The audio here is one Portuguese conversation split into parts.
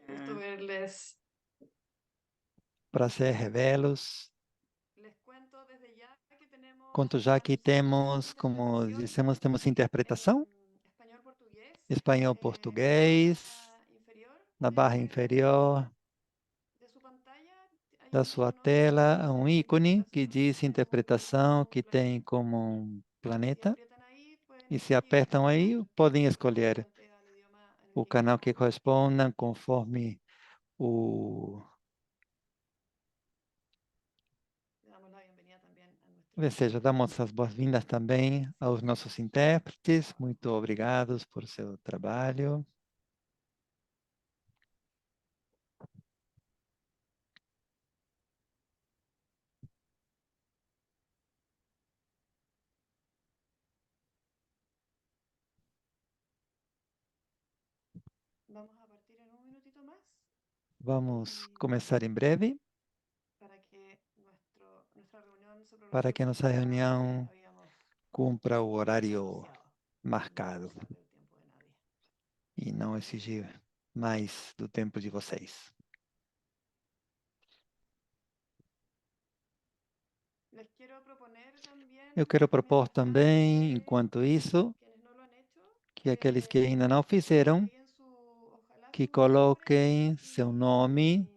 Gusto verles. Prazer revê-los. Les cuento desde ya que tenemos Conto já que temos, como interpretación dissemos, temos en interpretação español-portugués en la espanhol-português. barra inferior Na barra inferior de su pantalla hay da un sua icono que tela, há um dice ícone que interpretación diz como interpretação, un que tem planeta. como um Si planeta. aprietan ahí pueden E se elegir el apertam canal aí, podem que escolher corresponde al idioma en el o que canal queremos que corresponda conforme o... le damos la bienvenida también a Ou nuestros seja, damos as boas-vindas também aos nossos intérpretes. Muito obrigados por seu trabalho. vamos a partir en un minutito más Vamos y começar em breve, para que nuestra reunión se para prolongue que a un nossa poquito más de lo que reunião habíamos cumpra o horário anunciado y no marcado abusar del tiempo de nadie. e não exigir mais do tempo de vocês. Les quiero proponer también, Eu quero propor mientras tanto, também, que enquanto isso, quienes no lo han hecho, que aqueles que que ainda não fizeram, agreguen ojalá que su nombre coloquem seu nome,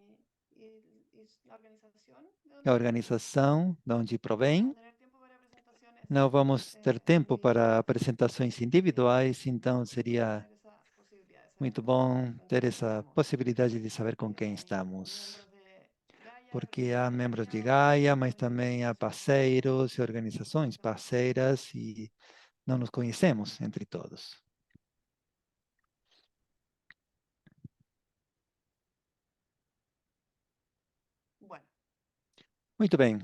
y la organización de a donde proviene. organização de onde No vamos provém. a tener tiempo para presentaciones Não vamos ter tempo para individuales, apresentações individuais, então es bueno seria tener esa posibilidad de saber muito bom con ter quién essa estamos. possibilidade de saber com quem Hay estamos. miembros de Gaia, de Porque há organizaciones membros de aliadas, Gaia, mas miembros de também há organizaciones parceiros e que no nos organizações conocemos todavía. parceiras e não nos conhecemos entre todos. Bueno, Muito bem,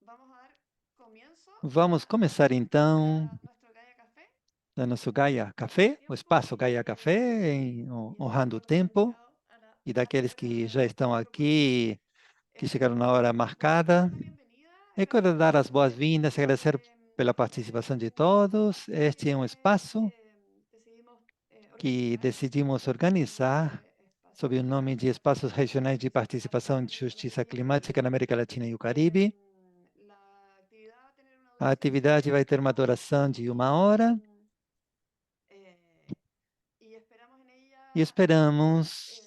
vamos a dar comienzo vamos começar então nuestro Gaia Café. no nosso Gaia El Café, o tiempo espaço Gaia y el espacio Café, y el honrando o orden tempo, dedicado a la e daqueles que já estão participación propuesta. aqui, que chegaram na hora Bueno, quiero dar marcada. la bienvenida, Eu quero agradecer dar a as todos boas-vindas, agradecer pela este participação de todos. espacio Este é um espaço decidimos que organizar decidimos con el nombre organizar de Espacios sob o nome de Regionales Espaços de Regionais de Justicia Participação Climática de en América Justiça Latina y el Climática na Caribe. América Latina e o Caribe. La actividad va a tener una A duración atividade vai de ter uma una hora duração de 1 hora eh, y esperamos en e ella esperamos,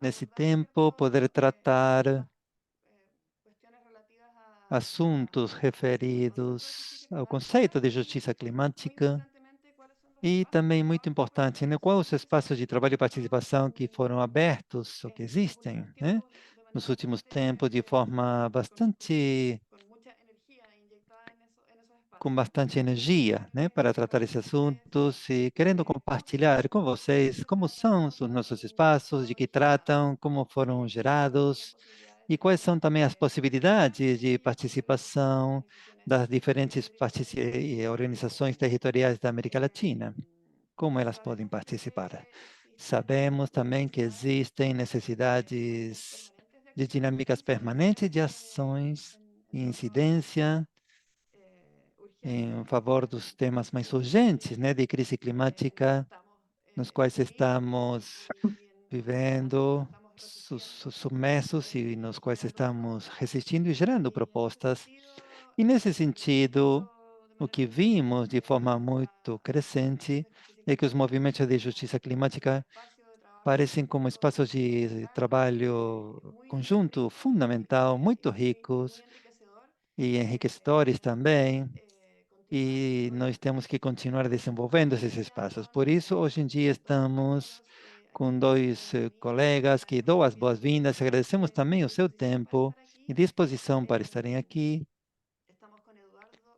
nesse abordar tempo, poder tratar algunas cuestiones relativas assuntos al concepto de referidos justicia ao climática conceito de y, justiça muy climática importantemente, cuáles son los e espacios de também, muito trabajo y importante, né, quais os participación que se han espaços de trabalho e abierto participação que foram abertos ou que en los existem, últimos né, tiempos de nos manera últimos bastante, tempos, de forma bastante con mucha energía inyectada en esos com espacios. bastante energia, Algunos né, para tratar esses participantes assuntos e querendo conocen compartilhar com de qué vocês se como trata, são os cómo nossos han espaços, de que participado tratam, como foram y cuáles son las gerados posibilidades e quais de são também as participar possibilidades en de ellos por las distintas participação organizaciones das diferentes territoriales de América Latina. organizações territoriais da América Latina, como elas podem Sabemos participar. que existen Sabemos também que necesidades existem de dinámicas necessidades permanentes de de acción e dinâmicas incidencia permanentes de ações e en torno a los temas incidência em urgentes favor dos temas mais urgentes, né, de crise en los que climática, estamos nos quais inmersos estamos a los que vivendo, estamos resistiendo submersos e nos quais generando estamos propuestas. resistindo e gerando Y en ese propostas. sentido, E nesse lo que hemos visto sentido, de o manera que muy creciente vimos de forma muito los movimientos crescente de justicia é que os climática movimentos parecen de como justiça climática espacios de trabajo parecem como espaços de fundamental, trabalho muy conjunto fundamental, muito y muy ricos enriquecedor e que enriquecedores necesitamos também. continuar E nós desarrollando. temos que continuar desenvolvendo esses Hoy día espaços. con Por isso, hoje em dia, dos estamos compañeros com a quienes doy la dois bienvenida y colegas que dou as agradecimiento boas-vindas. Agradecemos também o seu disposición para tempo estar e aquí. disposição para estarem aqui. Estamos con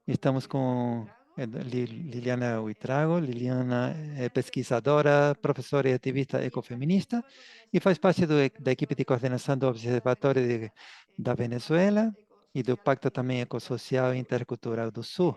Estamos Liliana com Buitrago, Liliana Huitrago. ella Liliana é coordina el equipo de pesquisadora, professora e coordinación ativista y está en el ecofeminista equipo de e faz coordinación parte de da equipe de Observatorio coordenação do de Observatório Venezuela da y del Pacto Venezuela e do Ecosocial Pacto também Intercultural del ecossocial e Sur. intercultural do Sul,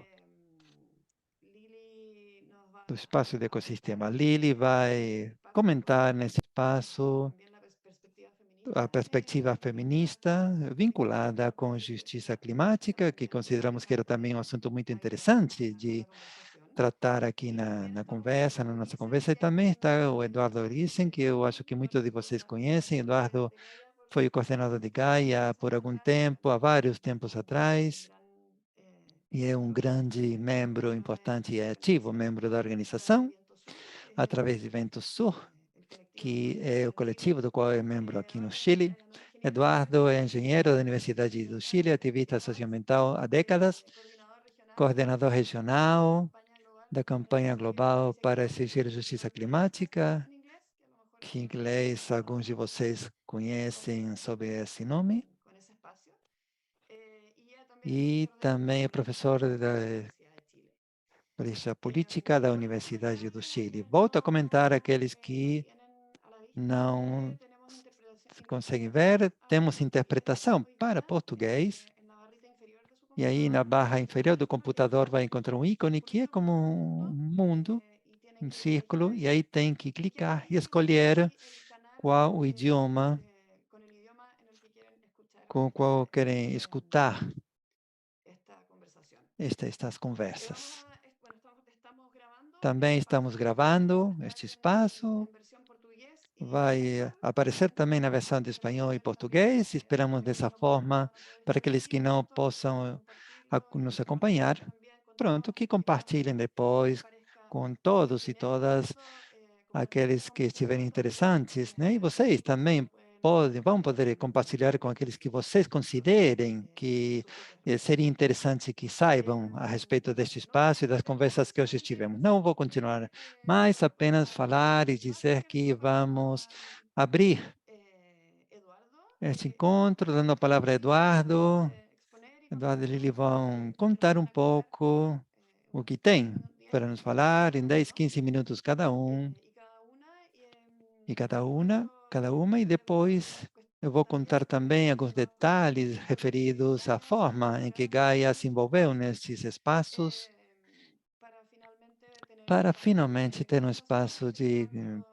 Lili nos va do espaço do a comentar ecossistema. Lili este vai espacio comentar nesse espaço también la perspectiva a feminista perspectiva feminista en vinculada temas com de justiça justicia climática, que climática y consideramos que era também um que assunto muito va a ir a interessante acompañarnos en de la conversación. tratar aqui na conversa, na nossa conversa. E também está o Eduardo Orissen, que eu acho que muitos de vocês conhecem. Eduardo foi o coordenador de Gaia por algum tempo, há vários tempos atrás, e é um grande membro importante e ativo, membro da organização, através de Vento Sur, que é o coletivo do qual é membro aqui no Chile. Eduardo é engenheiro da Universidade do Chile, ativista socioambiental há décadas, coordenador regional da campanha global para exigir justiça climática, que em inglês alguns de vocês conhecem sob esse nome, e também é professor da política da Universidade do Chile. Volto a comentar aqueles que não conseguem ver, temos interpretação para português, e aí na barra inferior do computador vai encontrar um ícone que é como um mundo, um círculo, e aí tem que clicar e escolher qual o idioma com o qual querem escutar estas conversas. Também estamos gravando este espaço. Vai aparecer também na versão de espanhol e português. Esperamos dessa forma, para aqueles que não possam nos acompanhar, pronto, que compartilhem depois com todos e todas aqueles que estiverem interessantes, né? E vocês também vão poder compartilhar com aqueles que vocês considerem que seria interessante que saibam a respeito deste espaço e das conversas que hoje tivemos. Não vou continuar mais, apenas falar e dizer que vamos abrir este encontro, dando a palavra a Eduardo. Eduardo e Lili vão contar um pouco o que tem para nos falar em 10, 15 minutos cada um. E cada uma, e depois eu vou contar também alguns detalhes referidos à forma em que Gaia se envolveu nesses espaços, para finalmente ter um espaço de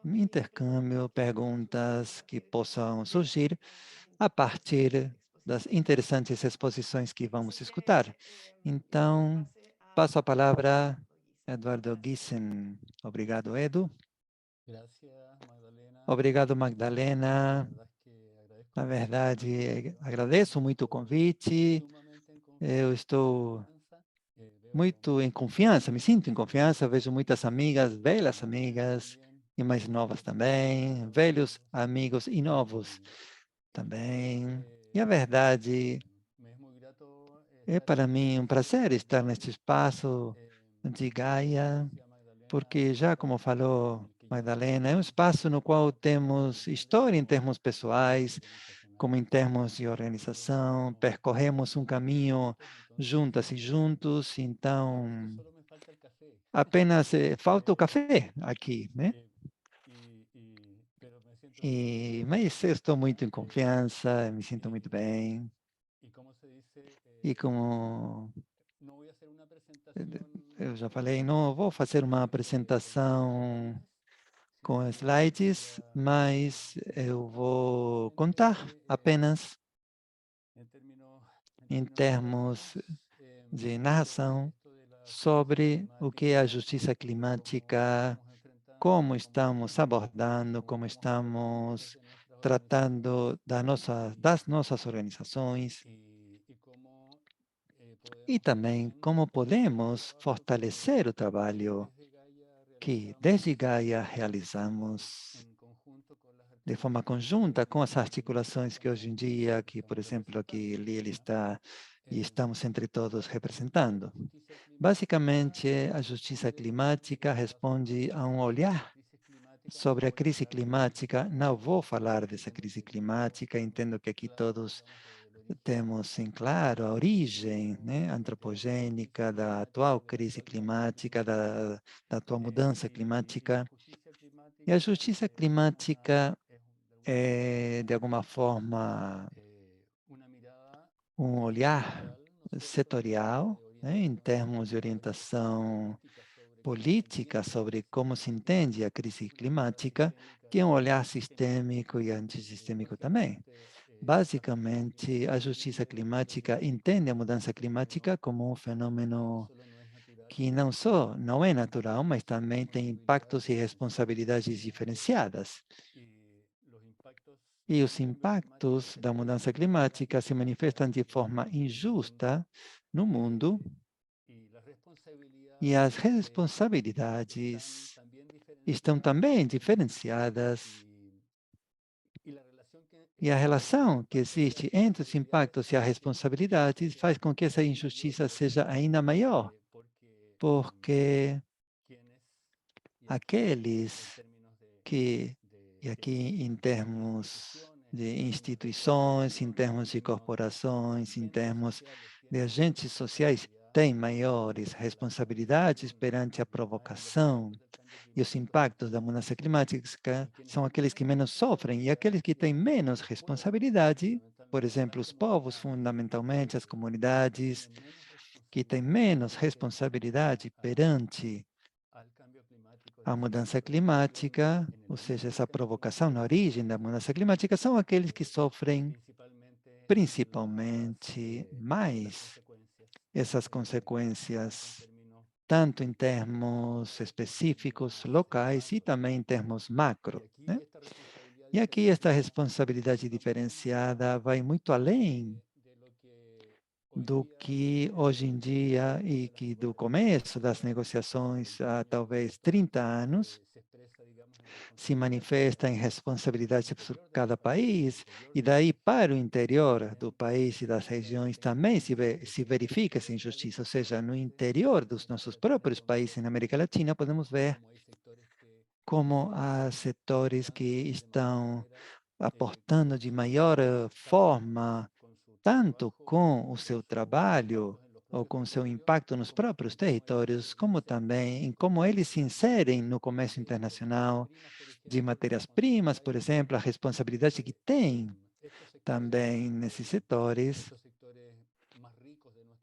intercâmbio, perguntas que possam surgir a partir das interessantes exposições que vamos escutar. Então, passo a palavra a Eduardo Gissen. Obrigado, Edu. Obrigado, Magdalena. Na verdade, agradeço muito o convite. Eu estou muito em confiança, me sinto em confiança. Vejo muitas amigas, velhas amigas e mais novas também, velhos amigos e novos também. E a verdade é para mim um prazer estar neste espaço de Gaia, porque já como falou Magdalena, é um espaço no qual temos história em termos pessoais, como em termos de organização, percorremos um caminho juntas e juntos, então apenas falta o café aqui, né? Mas eu estou muito em confiança, me sinto muito bem. E como eu já falei, não vou fazer uma apresentação com slides, mas eu vou contar apenas em termos de narração sobre o que é a justiça climática, como estamos abordando, como estamos tratando das nossas organizações e também como podemos fortalecer o trabalho que desde Gaia realizamos de forma conjunta com as articulações que hoje em dia, que por exemplo aqui Lili está e estamos entre todos representando. Basicamente, a justiça climática responde a um olhar sobre a crise climática. Não vou falar dessa crise climática, entendo que aqui todos temos em claro a origem, né, antropogênica da atual crise climática, da atual mudança climática. E a justiça climática é, de alguma forma, um olhar setorial, né, em termos de orientação política sobre como se entende a crise climática, que é um olhar sistêmico e antissistêmico também. Basicamente, a justiça climática entende a mudança climática como um fenômeno que não é natural, mas também tem impactos e responsabilidades diferenciadas. E os impactos da mudança climática se manifestam de forma injusta no mundo, e as responsabilidades estão também diferenciadas. E a relação que existe entre os impactos e as responsabilidades faz com que essa injustiça seja ainda maior, porque aqueles que, e aqui em termos de instituições, em termos de corporações, em termos de agentes sociais, têm maiores responsabilidades perante a provocação e os impactos da mudança climática, são aqueles que menos sofrem, e aqueles que têm menos responsabilidade, por exemplo, os povos, fundamentalmente as comunidades, que têm menos responsabilidade perante a mudança climática, ou seja, essa provocação na origem da mudança climática, são aqueles que sofrem principalmente mais essas consequências, tanto em termos específicos, locais, e também em termos macro, né? E aqui esta responsabilidade diferenciada vai muito além do que hoje em dia e que do começo das negociações há talvez 30 anos, se manifesta em responsabilidade por cada país, e daí para o interior do país e das regiões também se verifica essa injustiça, ou seja, no interior dos nossos próprios países na América Latina, podemos ver como há setores que estão aportando de maior forma, tanto com o seu trabalho ou com seu impacto nos próprios territórios, como também em como eles se inserem no comércio internacional de matérias-primas, por exemplo, a responsabilidade que tem também nesses setores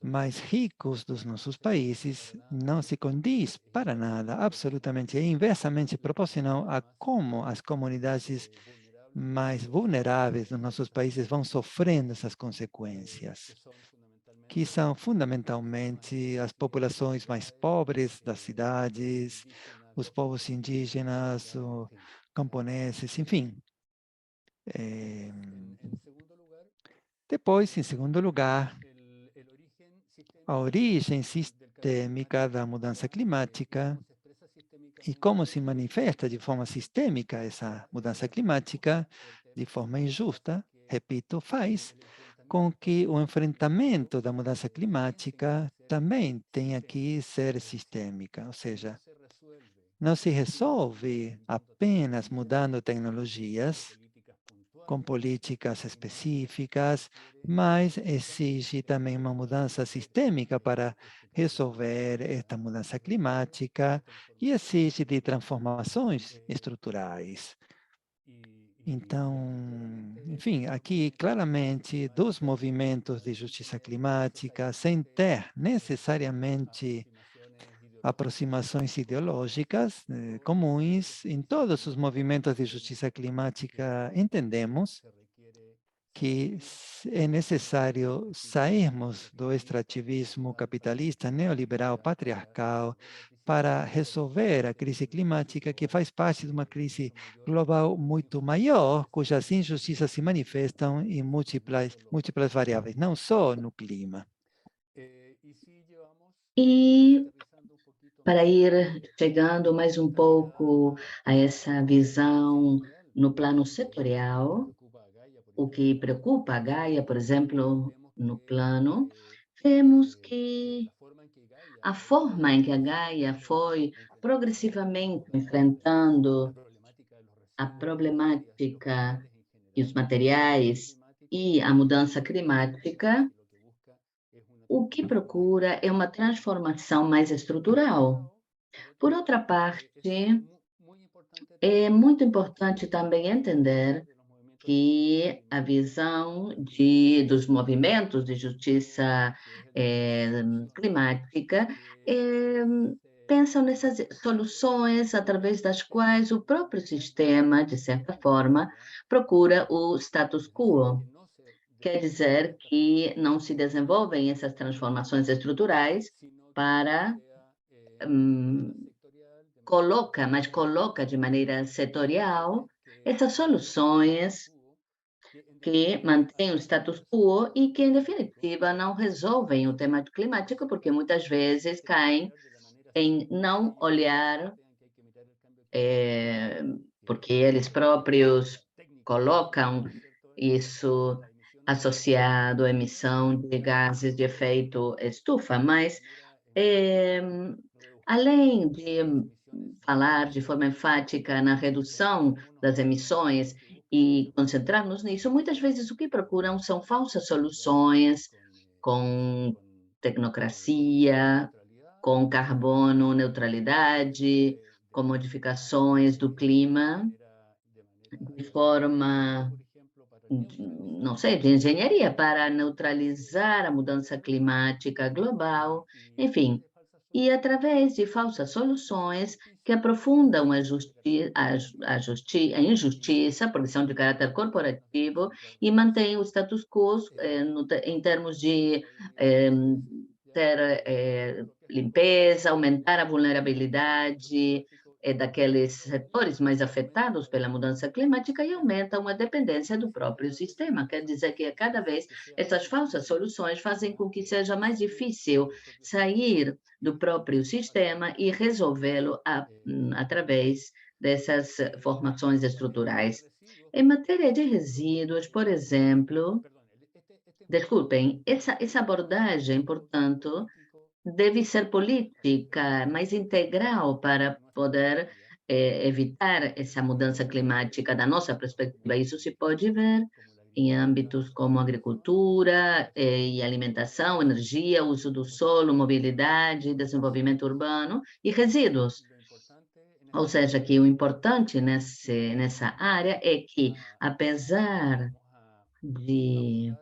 mais ricos dos nossos países não se condiz para nada, absolutamente, é inversamente proporcional a como as comunidades mais vulneráveis dos nossos países vão sofrendo essas consequências, que são fundamentalmente as populações mais pobres das cidades, os povos indígenas, os camponeses, enfim. Depois, em segundo lugar, a origem sistêmica da mudança climática e como se manifesta de forma sistêmica essa mudança climática, de forma injusta, repito, faz com que o enfrentamento da mudança climática também tenha que ser sistêmica, ou seja, não se resolve apenas mudando tecnologias, com políticas específicas, mas exige também uma mudança sistêmica para resolver esta mudança climática e exige de transformações estruturais. Então, enfim, aqui claramente dos movimentos de justiça climática, sem ter necessariamente aproximações ideológicas comuns, em todos os movimentos de justiça climática entendemos que é necessário sairmos do extrativismo capitalista, neoliberal, patriarcal, para resolver a crise climática, que faz parte de uma crise global muito maior, cujas injustiças se manifestam em múltiplas variáveis, não só no clima. E para ir chegando mais um pouco a essa visão no plano setorial, o que preocupa a Gaia, por exemplo, no plano, vemos que a forma em que a Gaia foi progressivamente enfrentando a problemática e os materiais e a mudança climática, o que procura é uma transformação mais estrutural. Por outra parte, é muito importante também entender que a visão dos movimentos de justiça climática pensam nessas soluções através das quais o próprio sistema, de certa forma, procura o status quo. Quer dizer que não se desenvolvem essas transformações estruturais para coloca de maneira setorial essas soluções que mantêm o status quo e que, em definitiva, não resolvem o tema climático, porque muitas vezes caem em não olhar, porque eles próprios colocam isso associado à emissão de gases de efeito estufa, mas além de falar de forma enfática na redução das emissões e concentrarmos nisso, muitas vezes o que procuram são falsas soluções com tecnocracia, com carbono neutralidade, com modificações do clima, de forma, não sei, de engenharia para neutralizar a mudança climática global, enfim, e através de falsas soluções que aprofundam a injustiça, porque são de caráter corporativo, e mantêm o status quo em termos de ter limpeza, aumentar a vulnerabilidade daqueles setores mais afetados pela mudança climática e aumentam a dependência do próprio sistema. Quer dizer que, cada vez, essas falsas soluções fazem com que seja mais difícil sair do próprio sistema e resolvê-lo através dessas formações estruturais. Em matéria de resíduos, por exemplo, desculpem, essa abordagem, portanto, deve ser política, mais integral para poder evitar essa mudança climática da nossa perspectiva. Isso se pode ver em âmbitos como agricultura e alimentação, energia, uso do solo, mobilidade, desenvolvimento urbano e resíduos. Ou seja, que o importante nessa área é que, apesar de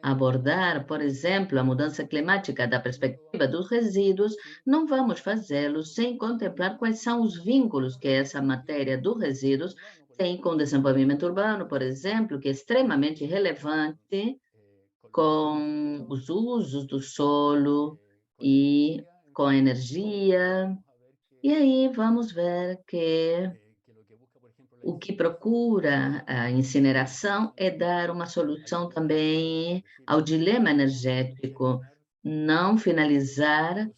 abordar, por exemplo, a mudança climática da perspectiva dos resíduos, não vamos fazê-lo sem contemplar quais são os vínculos que essa matéria dos resíduos tem com o desenvolvimento urbano, por exemplo, que é extremamente relevante com os usos do solo e com a energia. E aí vamos ver que o que procura a incineração é dar uma solução também ao dilema energético, não finalizar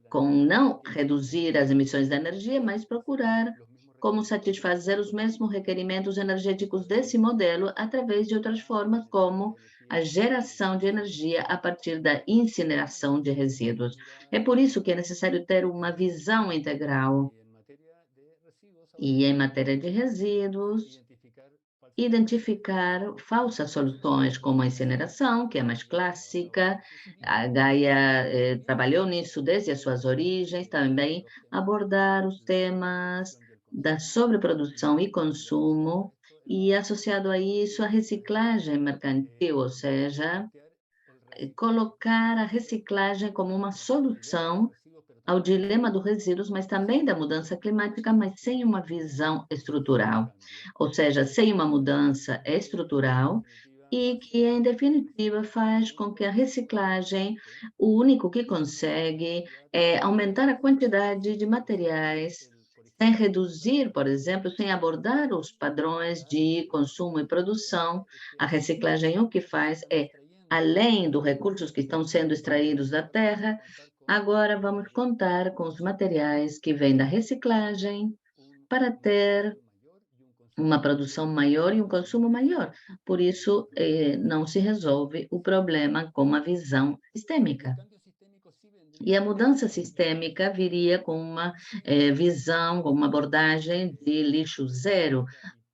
com não reduzir as emissões de energia, mas procurar como satisfazer os mesmos requerimentos energéticos desse modelo através de outras formas, como a geração de energia a partir da incineração de resíduos. É por isso que é necessário ter uma visão integral. E, em matéria de resíduos, identificar falsas soluções, como a incineração, que é mais clássica. A Gaia trabalhou nisso desde as suas origens, também abordar os temas da sobreprodução e consumo, e, associado a isso, a reciclagem mercantil, ou seja, colocar a reciclagem como uma solução ao dilema dos resíduos, mas também da mudança climática, mas sem uma visão estrutural, ou seja, sem uma mudança estrutural e que, em definitiva, faz com que a reciclagem, o único que consegue é aumentar a quantidade de materiais, sem reduzir, por exemplo, sem abordar os padrões de consumo e produção. A reciclagem o que faz é, além dos recursos que estão sendo extraídos da terra, agora vamos contar com os materiais que vêm da reciclagem para ter uma produção maior e um consumo maior. Por isso, não se resolve o problema com uma visão sistêmica. E a mudança sistêmica viria com uma visão, com uma abordagem de lixo zero.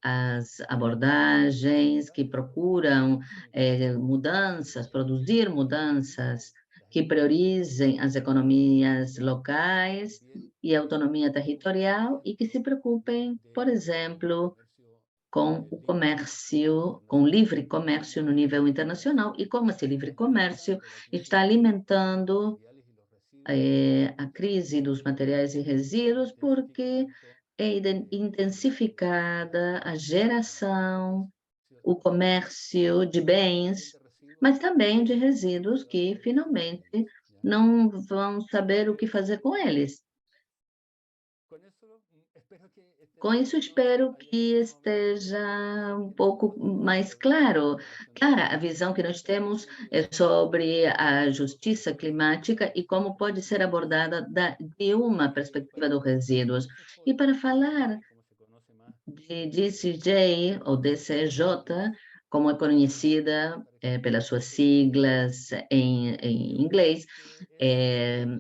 As abordagens que procuram mudanças, produzir mudanças que priorizem as economias locais e a autonomia territorial e que se preocupem, por exemplo, com o comércio, com o livre comércio no nível internacional, e como esse livre comércio está alimentando a crise dos materiais e resíduos, porque é intensificada a geração, o comércio de bens, mas também de resíduos que, finalmente, não vão saber o que fazer com eles. Com isso, espero que esteja um pouco mais claro. Claro, a visão que nós temos é sobre a justiça climática e como pode ser abordada de uma perspectiva dos resíduos. E para falar de DCJ, ou DCJ, como é conhecida pelas suas siglas em inglês,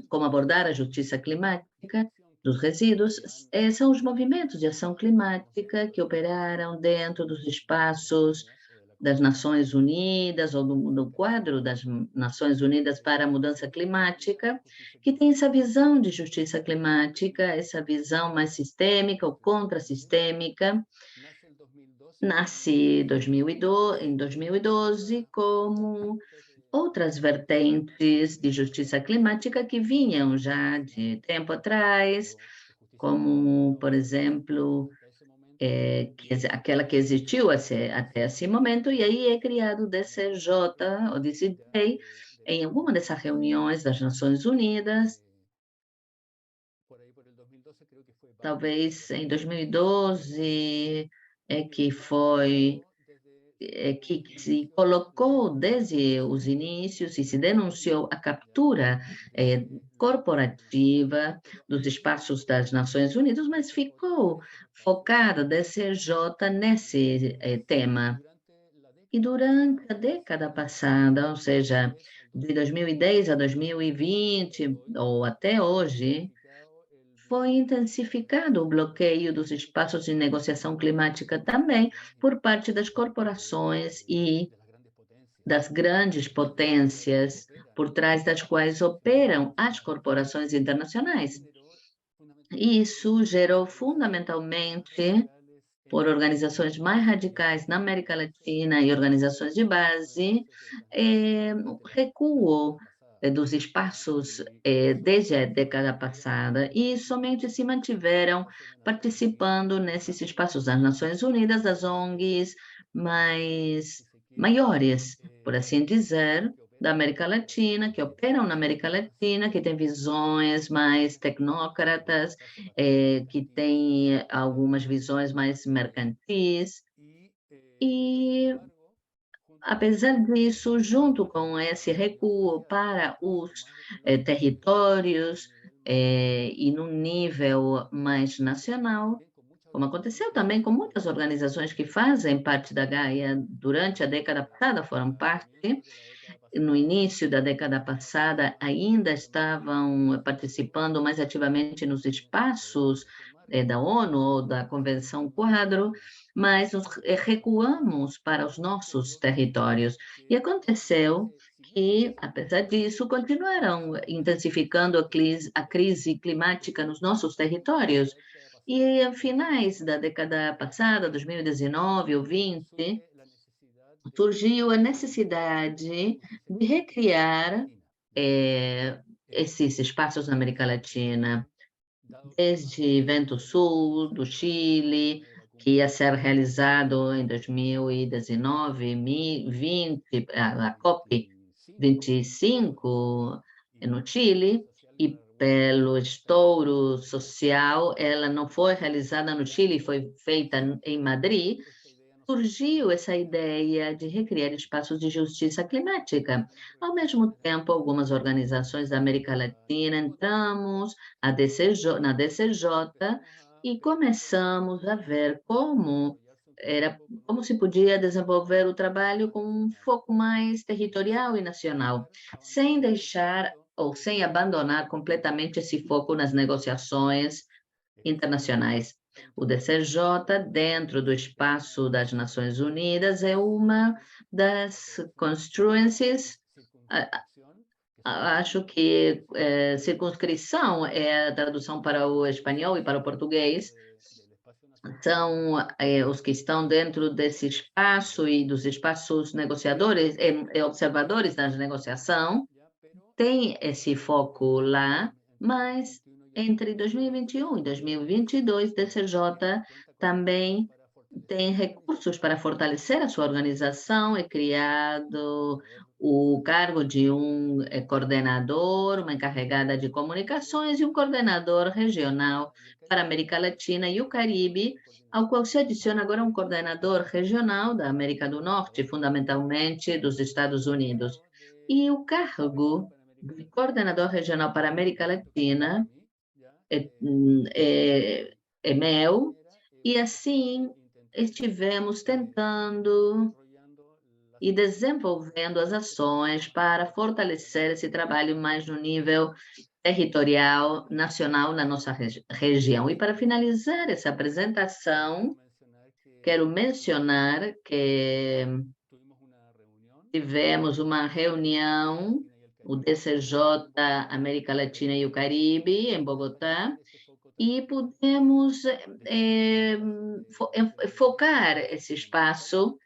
como abordar a justiça climática dos resíduos, são os movimentos de ação climática que operaram dentro dos espaços das Nações Unidas, ou do quadro das Nações Unidas para a Mudança Climática, que tem essa visão de justiça climática, essa visão mais sistêmica ou contrassistêmica. Nasce em 2012 como outras vertentes de justiça climática que vinham já de tempo atrás, como, por exemplo, aquela que existiu até esse momento, e aí é criado o DCJ, o DCJ, em alguma dessas reuniões das Nações Unidas, talvez em 2012, que foi que se colocou desde os inícios e se denunciou a captura corporativa dos espaços das Nações Unidas, mas ficou focada a DCJ nesse tema. E durante a década passada, ou seja, de 2010 a 2020, ou até hoje, foi intensificado o bloqueio dos espaços de negociação climática também por parte das corporações e das grandes potências por trás das quais operam as corporações internacionais. E isso gerou fundamentalmente, por organizações mais radicais na América Latina e organizações de base, recuo dos espaços desde a década passada e somente se mantiveram participando nesses espaços das Nações Unidas, das ONGs maiores, por assim dizer, da América Latina, que operam na América Latina, que têm visões mais tecnócratas, que têm algumas visões mais mercantis. E, apesar disso, junto com esse recuo para os territórios e num nível mais nacional, como aconteceu também com muitas organizações que fazem parte da Gaia durante a década passada, foram parte, no início da década passada, ainda estavam participando mais ativamente nos espaços da ONU ou da Convenção Quadro, mas nos recuamos para os nossos territórios. E aconteceu que, apesar disso, continuaram intensificando a crise climática nos nossos territórios. E, a finais da década passada, 2019 ou 2020, surgiu a necessidade de recriar esses espaços na América Latina, desde Vento Sul, do Chile, que ia ser realizado em 2019, 2020, a COP25 no Chile, e pelo estouro social, ela não foi realizada no Chile, foi feita em Madrid. Surgiu essa ideia de recriar espaços de justiça climática. Ao mesmo tempo, algumas organizações da América Latina entramos na DCJ e começamos a ver como se podia desenvolver o trabalho com um foco mais territorial e nacional, sem deixar ou sem abandonar completamente esse foco nas negociações internacionais. O DCJ, dentro do espaço das Nações Unidas, é uma das constituencies, acho que circunscrição é a tradução para o espanhol e para o português, são os que estão dentro desse espaço e dos espaços negociadores, observadores da negociação, tem esse foco lá, mas entre 2021 e 2022, DCJ também tem recursos para fortalecer a sua organização, é criado o cargo de um coordenador, uma encarregada de comunicações e um coordenador regional para a América Latina e o Caribe, ao qual se adiciona agora um coordenador regional da América do Norte, fundamentalmente dos Estados Unidos. E o cargo de coordenador regional para a América Latina é meu, e assim estivemos tentando e desenvolvendo as ações para fortalecer esse trabalho mais no nível territorial, nacional, na nossa região. E para finalizar essa apresentação, quero mencionar que tivemos uma reunião, o DCJ América Latina e o Caribe, em Bogotá, e pudemos focar esse espaço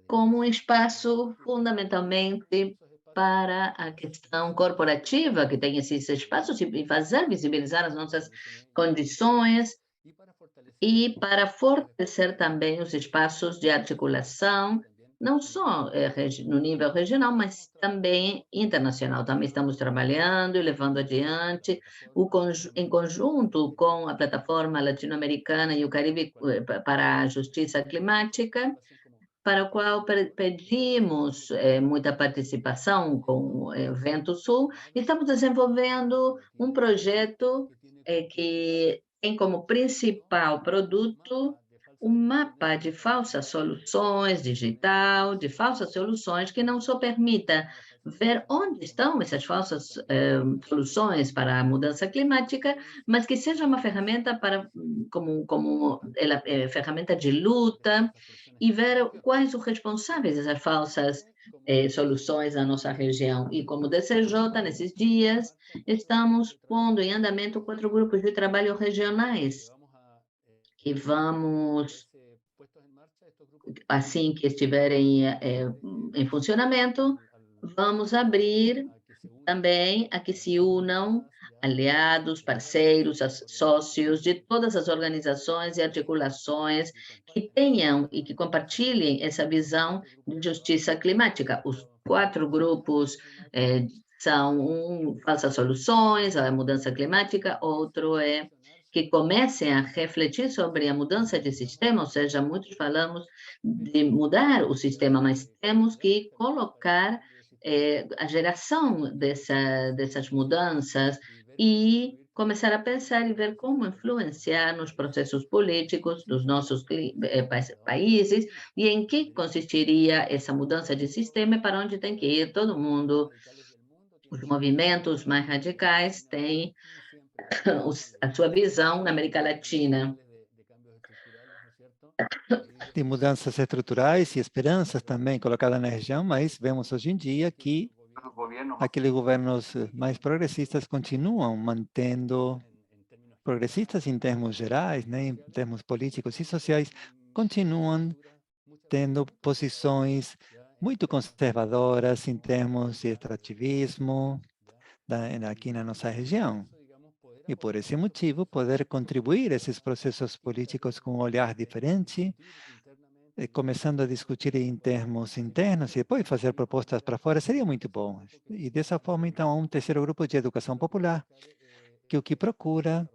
como um espaço fundamentalmente para a questão corporativa, que tem esses espaços, e fazer visibilizar as nossas condições, e para fortalecer também os espaços de articulação, não só no nível regional, mas também internacional. Também estamos trabalhando e levando adiante, em conjunto com a plataforma latino-americana e o Caribe para a justiça climática, para o qual pedimos muita participação com o Vento Sul. Estamos desenvolvendo um projeto que tem como principal produto um mapa de falsas soluções digital, de falsas soluções que não só permita ver onde estão essas falsas soluções para a mudança climática, mas que seja uma ferramenta como ela ferramenta de luta, e ver quais os responsáveis dessas falsas soluções na nossa região. E como DCJ, nesses dias, estamos pondo em andamento 4 grupos de trabalho regionais, que vamos, assim que estiverem em funcionamento, vamos abrir também a que se unam aliados, parceiros, sócios de todas as organizações e articulações que tenham e que compartilhem essa visão de justiça climática. Os 4 grupos são falsas soluções, a mudança climática, outro é que comecem a refletir sobre a mudança de sistema, ou seja, muitos falamos de mudar o sistema, mas temos que colocar a geração dessas mudanças e começar a pensar e ver como influenciar nos processos políticos dos nossos países e em que consistiria essa mudança de sistema e para onde tem que ir todo mundo. Os movimentos mais radicais têm a sua visão na América Latina. De mudanças estruturais e esperanças também colocadas na região, mas vemos hoje em dia que aqueles governos mais progressistas continuam mantendo, progressistas em termos gerais, né, em termos políticos e sociais, continuam tendo posições muito conservadoras em termos de extrativismo aqui na nossa região. E por esse motivo, poder contribuir a esses processos políticos com um olhar diferente, começando a discutir em termos internos e depois fazer propostas para fora, seria muito bom. E dessa forma, então, há um terceiro grupo de educação popular, que o que procura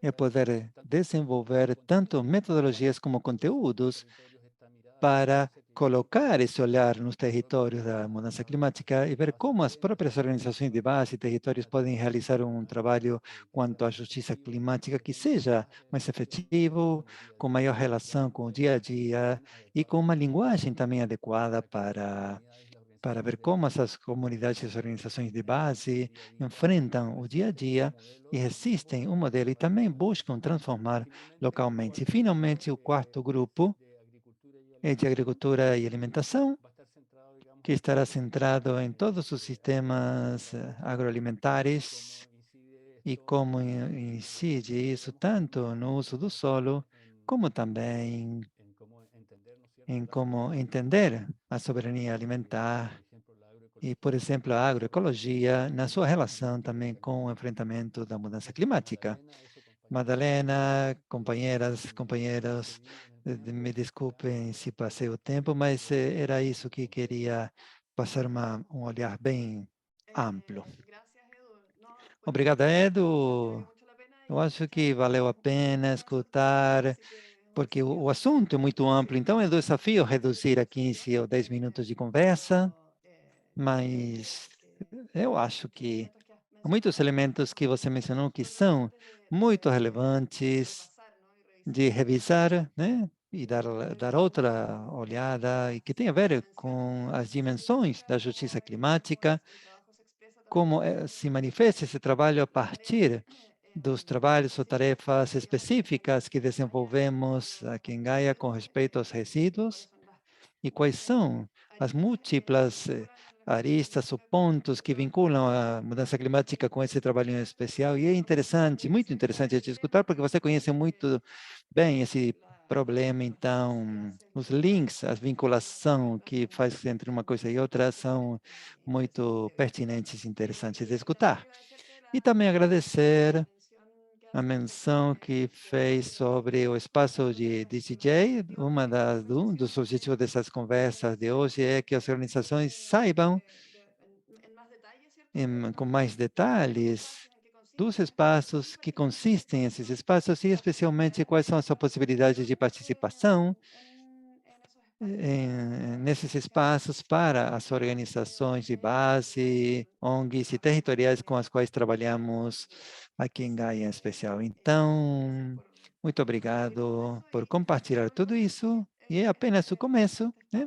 é poder desenvolver tanto metodologias como conteúdos para colocar esse olhar nos territórios da mudança climática e ver como as próprias organizações de base e territórios podem realizar um trabalho quanto à justiça climática que seja mais efetivo, com maior relação com o dia a dia e com uma linguagem também adequada para ver como essas comunidades e organizações de base enfrentam o dia a dia e resistem um modelo e também buscam transformar localmente. E, finalmente, o quarto grupo é de agricultura e alimentação, que estará centrado em todos os sistemas agroalimentares e como incide isso tanto no uso do solo, como também em como entender a soberania alimentar e, por exemplo, a agroecologia na sua relação também com o enfrentamento da mudança climática. Madalena, companheiras, companheiros, me desculpem se passei o tempo, mas era isso que queria passar um olhar bem amplo. Obrigado, Edu. Eu acho que valeu a pena escutar, porque o assunto é muito amplo, então é um desafio reduzir a 15 ou 10 minutos de conversa, mas eu acho que muitos elementos que você mencionou que são muito relevantes de revisar, né? E dar outra olhada, e que tem a ver com as dimensões da justiça climática, como se manifesta esse trabalho a partir dos trabalhos ou tarefas específicas que desenvolvemos aqui em Gaia com respeito aos resíduos, e quais são as múltiplas aristas ou pontos que vinculam a mudança climática com esse trabalho em especial. E é interessante, muito interessante de escutar, porque você conhece muito bem esse problema, então, os links, a vinculação que faz entre uma coisa e outra são muito pertinentes e interessantes de escutar. E também agradecer a menção que fez sobre o espaço de DCJ. Um dos objetivos dessas conversas de hoje é que as organizações saibam com mais detalhes dos espaços, que consistem esses espaços e especialmente quais são as possibilidades de participação nesses espaços para as organizações de base, ONGs e territoriais com as quais trabalhamos aqui em Gaia em especial. Então, muito obrigado por compartilhar tudo isso, e é apenas o começo, né?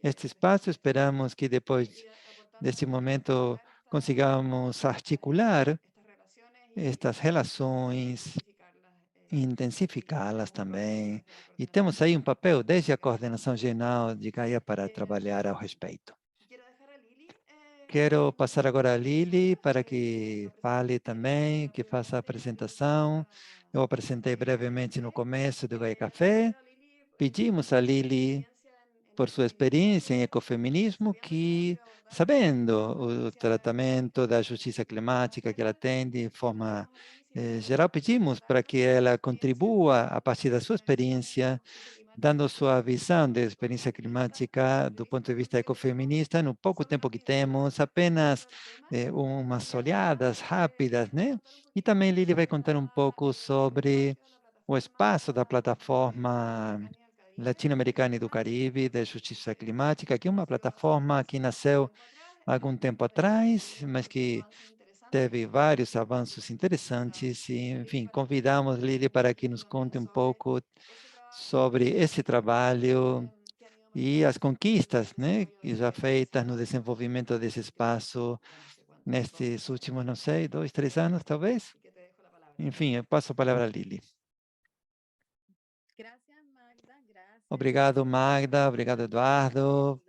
Este espaço, esperamos que depois desse momento consigamos articular estas relações, intensificá-las também. E temos aí um papel desde a coordenação geral de Gaia para trabalhar ao respeito. Quero passar agora a Lili para que fale também, que faça a apresentação. Eu apresentei brevemente no começo do Gaia Café. Pedimos a Lili, por sua experiência em ecofeminismo, que, sabendo o tratamento da justiça climática que ela tem de forma geral, pedimos para que ela contribua, a partir da sua experiência, dando sua visão de experiência climática do ponto de vista ecofeminista, no pouco tempo que temos, apenas umas olhadas rápidas, né? E também Lili vai contar um pouco sobre o espaço da plataforma latino-americana e do Caribe de justiça climática, que é uma plataforma que nasceu há algum tempo atrás, mas que teve vários avanços interessantes. E, enfim, convidamos Lili para que nos conte um pouco sobre esse trabalho e as conquistas, né, que já feitas no desenvolvimento desse espaço nestes últimos, não sei, 2, 3 anos, talvez? Enfim, eu passo a palavra a Lili. Obrigado, Magda. Obrigado, Eduardo,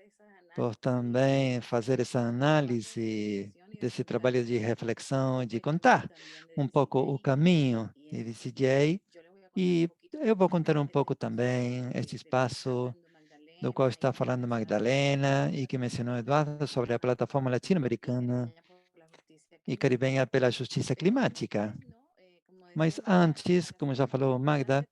por também fazer essa análise desse trabalho de reflexão e de contar um pouco o caminho de DCJ. E eu vou contar um pouco também este espaço do qual está falando Magdalena e que mencionou Eduardo sobre a plataforma latino-americana e caribenha pela justiça climática. Mas antes, como já falou Magda,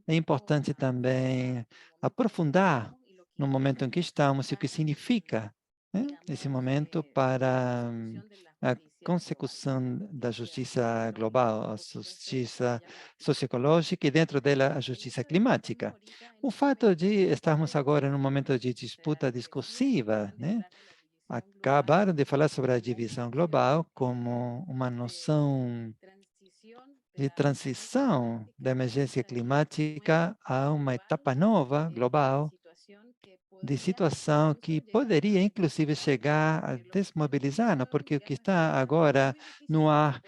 é importante também aprofundar no momento em que estamos e o que significa, né, esse momento para a consecução da justiça global, a justiça socioecológica e dentro dela a justiça climática. O fato de estarmos agora num momento de disputa discursiva, né, acabaram de falar sobre a divisão global como uma noção de transição da emergência climática a uma etapa nova, global, de situação que poderia, inclusive, chegar a desmobilizar, porque o que está agora no ar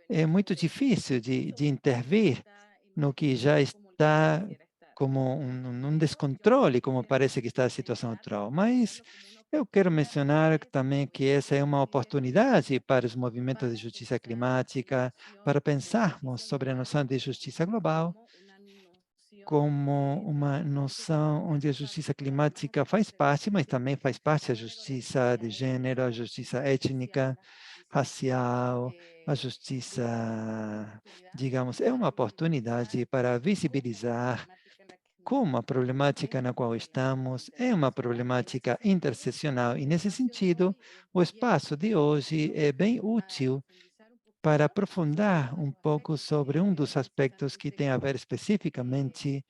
é muito difícil de intervir no que já está como um descontrole, como parece que está a situação atual. Mas eu quero mencionar também que essa é uma oportunidade para os movimentos de justiça climática, para pensarmos sobre a noção de justiça global como uma noção onde a justiça climática faz parte, mas também faz parte a justiça de gênero, a justiça étnica, racial, a justiça, digamos, é uma oportunidade para visibilizar como a problemática na qual estamos é uma problemática interseccional. E, nesse sentido, o espaço de hoje é bem útil para aprofundar um pouco sobre um dos aspectos que tem a ver especificamente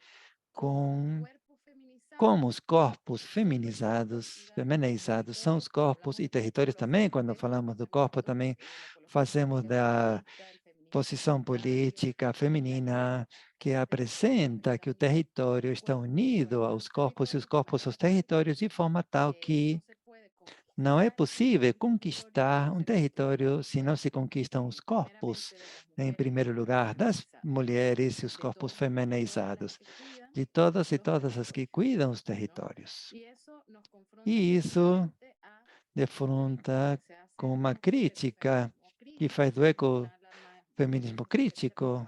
com como os corpos feminizados são os corpos e territórios também. Quando falamos do corpo, também fazemos da posição política feminina que apresenta que o território está unido aos corpos e os corpos aos territórios de forma tal que não é possível conquistar um território se não se conquistam os corpos, em primeiro lugar, das mulheres e os corpos feminizados, de todas e todas as que cuidam os territórios. E isso defronta com uma crítica que faz do ecofeminismo crítico,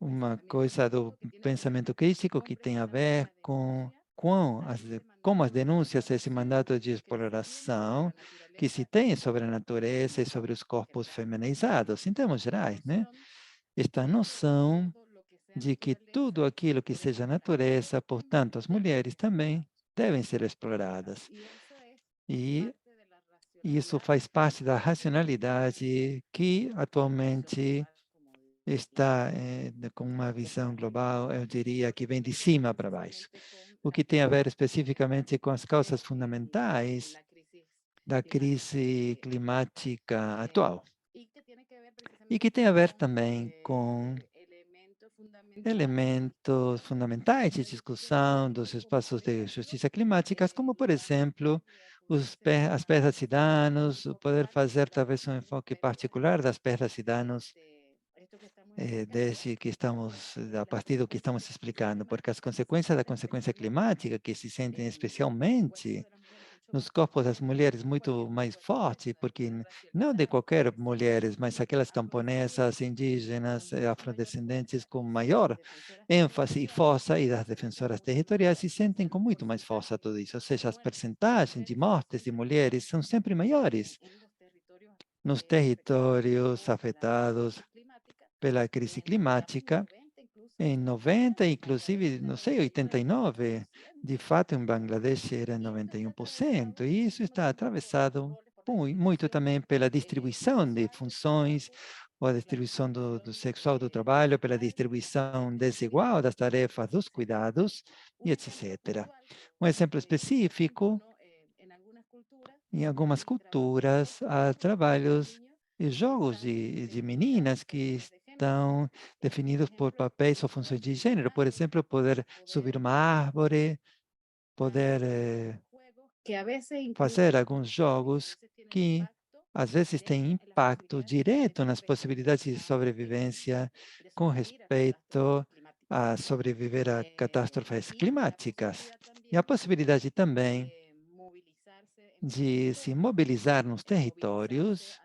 uma coisa do pensamento crítico que tem a ver com como as denúncias a esse mandato de exploração que se tem sobre a natureza e sobre os corpos feminizados, em termos gerais, né? Esta noção de que tudo aquilo que seja natureza, portanto, as mulheres também devem ser exploradas. E isso faz parte da racionalidade que atualmente está com uma visão global, eu diria que vem de cima para baixo, o que tem a ver especificamente com as causas fundamentais da crise climática atual, e que tem a ver também com elementos fundamentais de discussão dos espaços de justiça climática, como, por exemplo, as perdas e danos, o poder fazer talvez um enfoque particular das perdas e danos desde que estamos, a partir do que estamos explicando, porque as consequências da consequência climática, que se sentem especialmente nos corpos das mulheres muito mais forte, porque não de qualquer mulheres, mas aquelas camponesas, indígenas, afrodescendentes com maior ênfase e força, e das defensoras territoriais se sentem com muito mais força tudo isso. Ou seja, as percentagens de mortes de mulheres são sempre maiores nos territórios afetados pela crise climática. Em 90, inclusive, não sei, 89, de fato, em Bangladesh era 91%, e isso está atravessado muito também pela distribuição de funções, ou a distribuição do sexual do trabalho, pela distribuição desigual das tarefas dos cuidados, e etc. Um exemplo específico, em algumas culturas, há trabalhos e jogos de meninas que estão definidos por papéis ou funções de gênero. Por exemplo, poder subir uma árvore, poder fazer alguns jogos que, às vezes, têm impacto direto nas possibilidades de sobrevivência com respeito a sobreviver a catástrofes climáticas. E a possibilidade também de se mobilizar nos territórios,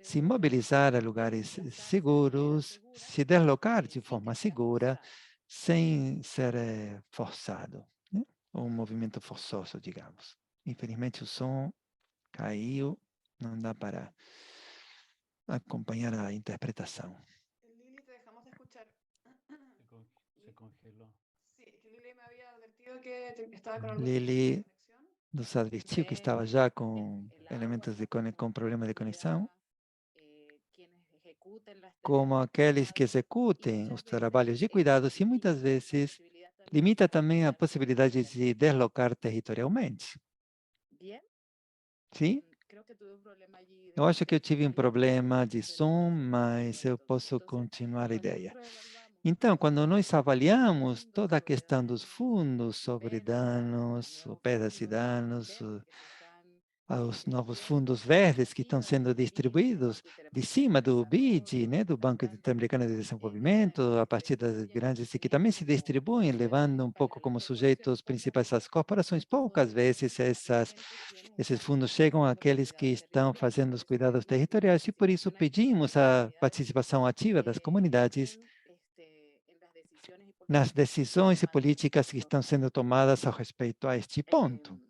se mobilizar a lugares seguros, se deslocar de forma segura, sem ser forçado, né? Um movimento forçoso, digamos. Infelizmente, o som caiu, não dá para acompanhar a interpretação. Lili, te dejamos de escuchar. Se congeló. Sí, que Lili me había advertido que estaba con algún Lili conexión. nos advertiu que estava já com elementos com problema de conexão, como aqueles que executem os trabalhos de cuidados, e muitas vezes limita também a possibilidade de se deslocar territorialmente. Sim? Eu acho que eu tive um problema de som, mas eu posso continuar a ideia. Então, quando nós avaliamos toda a questão dos fundos sobre danos, ou perdas e danos, aos novos fundos verdes que estão sendo distribuídos de cima do BID, né, do Banco Interamericano de Desenvolvimento, a partir das grandes, e que também se distribuem, levando um pouco como sujeitos principais as corporações. Poucas vezes esses fundos chegam àqueles que estão fazendo os cuidados territoriais, e por isso pedimos a participação ativa das comunidades nas decisões e políticas que estão sendo tomadas a respeito a este ponto.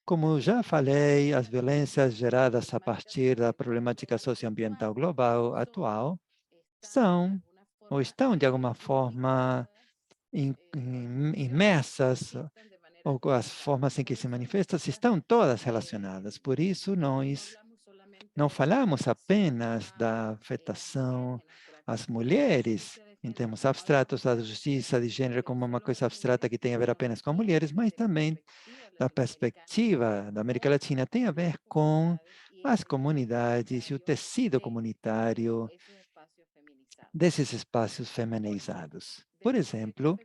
Como já falei, as violências geradas a partir da problemática socioambiental global atual são ou estão, de alguma forma, imersas, ou as formas em que se manifestam estão todas relacionadas. Por isso, nós não falamos apenas da afetação às mulheres, em termos abstratos, da justiça de gênero como uma coisa abstrata que tem a ver apenas com mulheres, mas também da perspectiva da América Latina tem a ver com as comunidades e o tecido comunitário desses espaços feminizados. Por exemplo,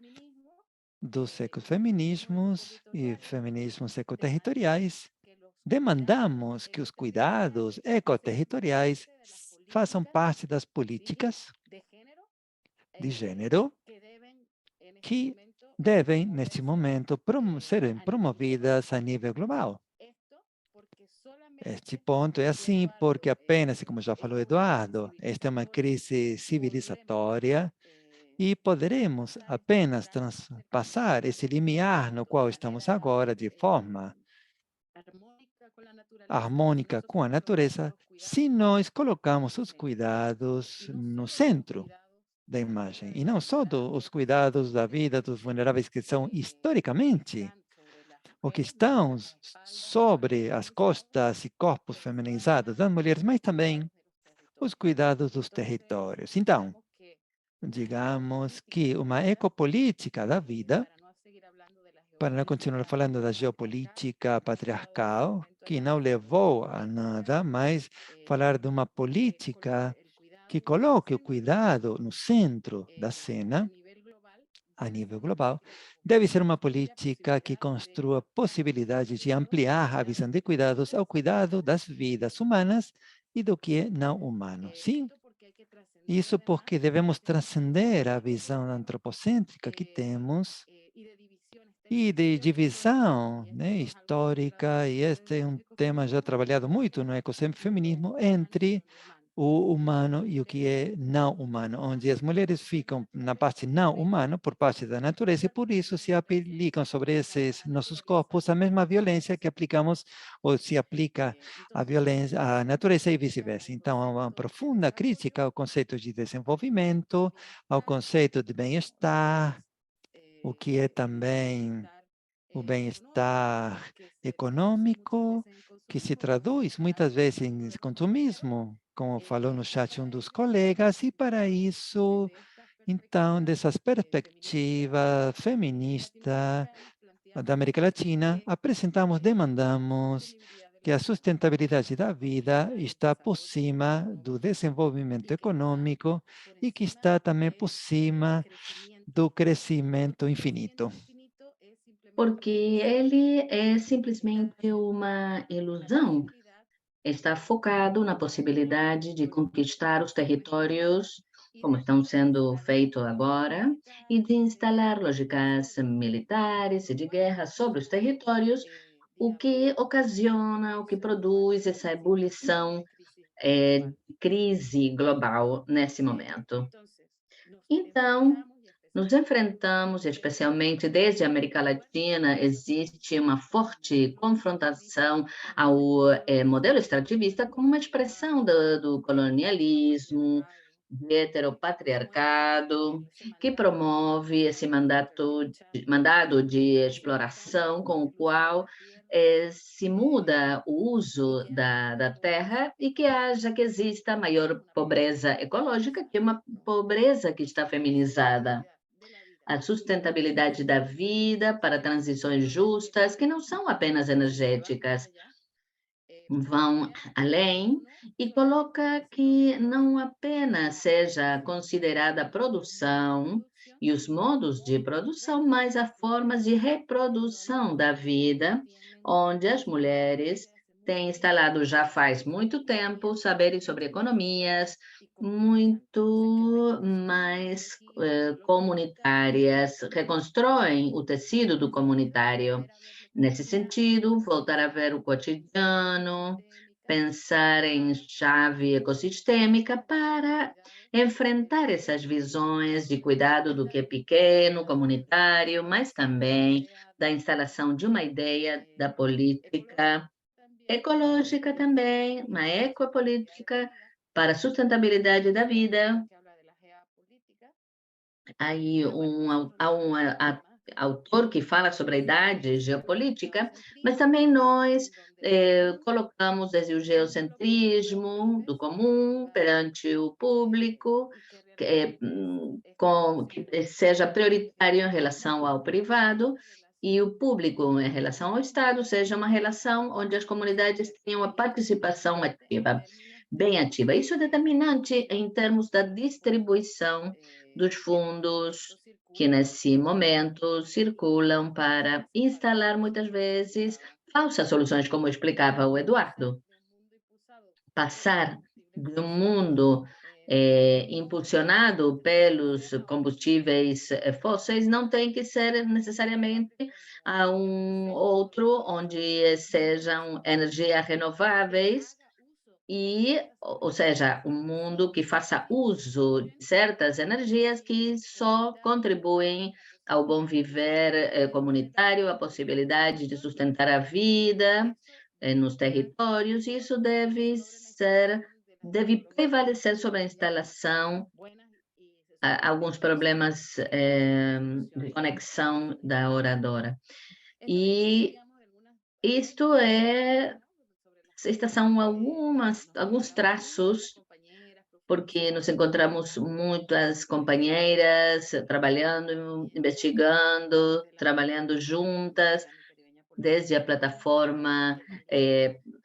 dos ecofeminismos e feminismos ecoterritoriais, demandamos que os cuidados ecoterritoriais façam parte das políticas de gênero que devem, neste momento, serem promovidas a nível global. Este ponto é assim porque apenas, como já falou Eduardo, esta é uma crise civilizatória e poderemos apenas passar esse limiar no qual estamos agora de forma harmônica com a natureza se nós colocamos os cuidados no centro da imagem, e não só os cuidados da vida dos vulneráveis que são historicamente o que estão sobre as costas e corpos feminizados das mulheres, mas também os cuidados dos territórios. Então, digamos que uma ecopolítica da vida, para não continuar falando da geopolítica patriarcal, que não levou a nada, mas falar de uma política que coloque o cuidado no centro da cena, a nível global, deve ser uma política que construa possibilidades de ampliar a visão de cuidados ao cuidado das vidas humanas e do que é não humano. Sim, isso porque devemos transcender a visão antropocêntrica que temos e de divisão, né, histórica, e este é um tema já trabalhado muito no ecofeminismo, entre o humano e o que é não humano, onde as mulheres ficam na parte não humana, por parte da natureza, e por isso se aplicam sobre esses nossos corpos a mesma violência que aplicamos, ou se aplica a violência à natureza e vice-versa. Então, há uma profunda crítica ao conceito de desenvolvimento, ao conceito de bem-estar, o que é também o bem-estar econômico, que se traduz muitas vezes em consumismo, como falou no chat um dos colegas, e para isso, então, dessas perspectivas feministas da América Latina, apresentamos, demandamos que a sustentabilidade da vida está por cima do desenvolvimento econômico e que está também por cima do crescimento infinito. Porque ele é simplesmente uma ilusão. Está focado na possibilidade de conquistar os territórios, como estão sendo feito agora, e de instalar lógicas militares e de guerra sobre os territórios, o que ocasiona, o que produz essa ebulição, crise global nesse momento. Então, nos enfrentamos, especialmente desde a América Latina, existe uma forte confrontação ao modelo extrativista como uma expressão do colonialismo, do heteropatriarcado, que promove esse mandado de exploração com o qual se muda o uso da terra e que exista maior pobreza ecológica, que é uma pobreza que está feminizada. A sustentabilidade da vida para transições justas, que não são apenas energéticas, vão além e coloca que não apenas seja considerada a produção e os modos de produção, mas as formas de reprodução da vida, onde as mulheres têm instalado já faz muito tempo saberes sobre economias muito mais comunitárias, reconstroem o tecido do comunitário. Nesse sentido, voltar a ver o cotidiano, pensar em chave ecossistêmica para enfrentar essas visões de cuidado do que é pequeno, comunitário, mas também da instalação de uma ideia da política ecológica também, uma ecopolítica para a sustentabilidade da vida. Aí há um autor que fala sobre a idade geopolítica, mas também nós colocamos desde o geocentrismo do comum perante o público, que seja prioritário em relação ao privado, e o público em relação ao Estado seja uma relação onde as comunidades tenham uma participação ativa, bem ativa. Isso é determinante em termos da distribuição dos fundos que, nesse momento, circulam para instalar, muitas vezes, falsas soluções, como explicava o Eduardo. Passar de um mundo impulsionado pelos combustíveis fósseis não tem que ser necessariamente a um outro onde sejam energias renováveis, ou seja, um mundo que faça uso de certas energias que só contribuem ao bom viver comunitário, a possibilidade de sustentar a vida nos territórios. Isso deve prevalecer sobre a instalação. Alguns problemas de conexão da oradora. E estas são alguns traços, porque nos encontramos muitas companheiras trabalhando, investigando, trabalhando juntas, desde a plataforma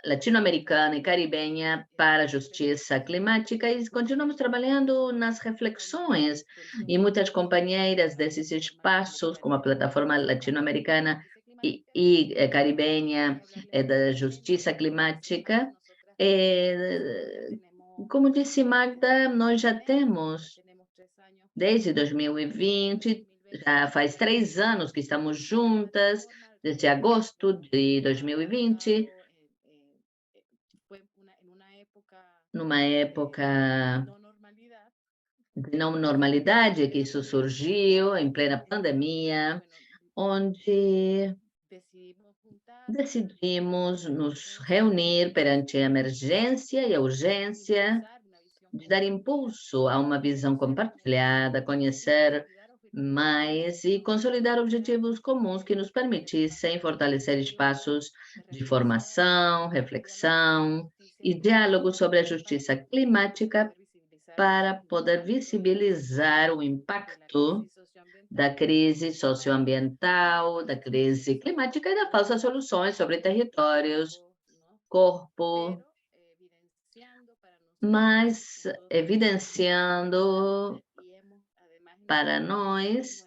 latino-americana e caribenha para a justiça climática, e continuamos trabalhando nas reflexões, e muitas companheiras desses espaços, como a plataforma latino-americana e caribenha da justiça climática. Como disse Magda, nós já temos, desde 2020, já faz 3 anos que estamos juntas, desde agosto de 2020, numa época de não normalidade, que isso surgiu em plena pandemia, onde decidimos nos reunir perante a emergência e a urgência de dar impulso a uma visão compartilhada, conhecer mais e consolidar objetivos comuns que nos permitissem fortalecer espaços de formação, reflexão e diálogo sobre a justiça climática para poder visibilizar o impacto da crise socioambiental, da crise climática e das falsas soluções sobre territórios, corpo, mas evidenciando para nós,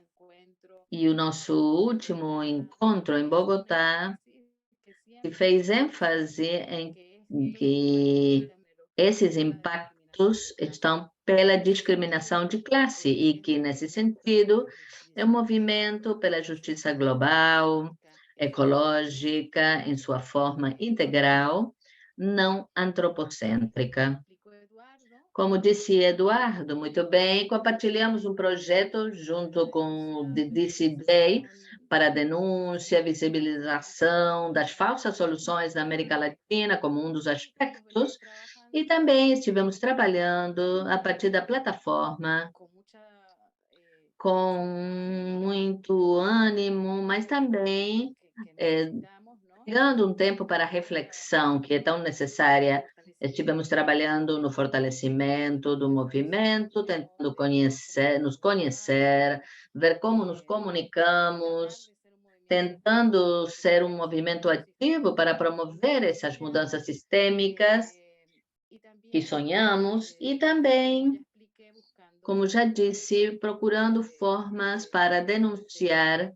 e o nosso último encontro em Bogotá que fez ênfase em que esses impactos estão pela discriminação de classe e que, nesse sentido, é um movimento pela justiça global, ecológica, em sua forma integral, não antropocêntrica. Como disse Eduardo, muito bem, compartilhamos um projeto junto com o DC Day para a denúncia, visibilização das falsas soluções na América Latina como um dos aspectos, e também estivemos trabalhando a partir da plataforma com muito ânimo, mas também dando um tempo para a reflexão, que é tão necessária. Estivemos trabalhando no fortalecimento do movimento, tentando nos conhecer, ver como nos comunicamos, tentando ser um movimento ativo para promover essas mudanças sistêmicas que sonhamos e também, como já disse, procurando formas para denunciar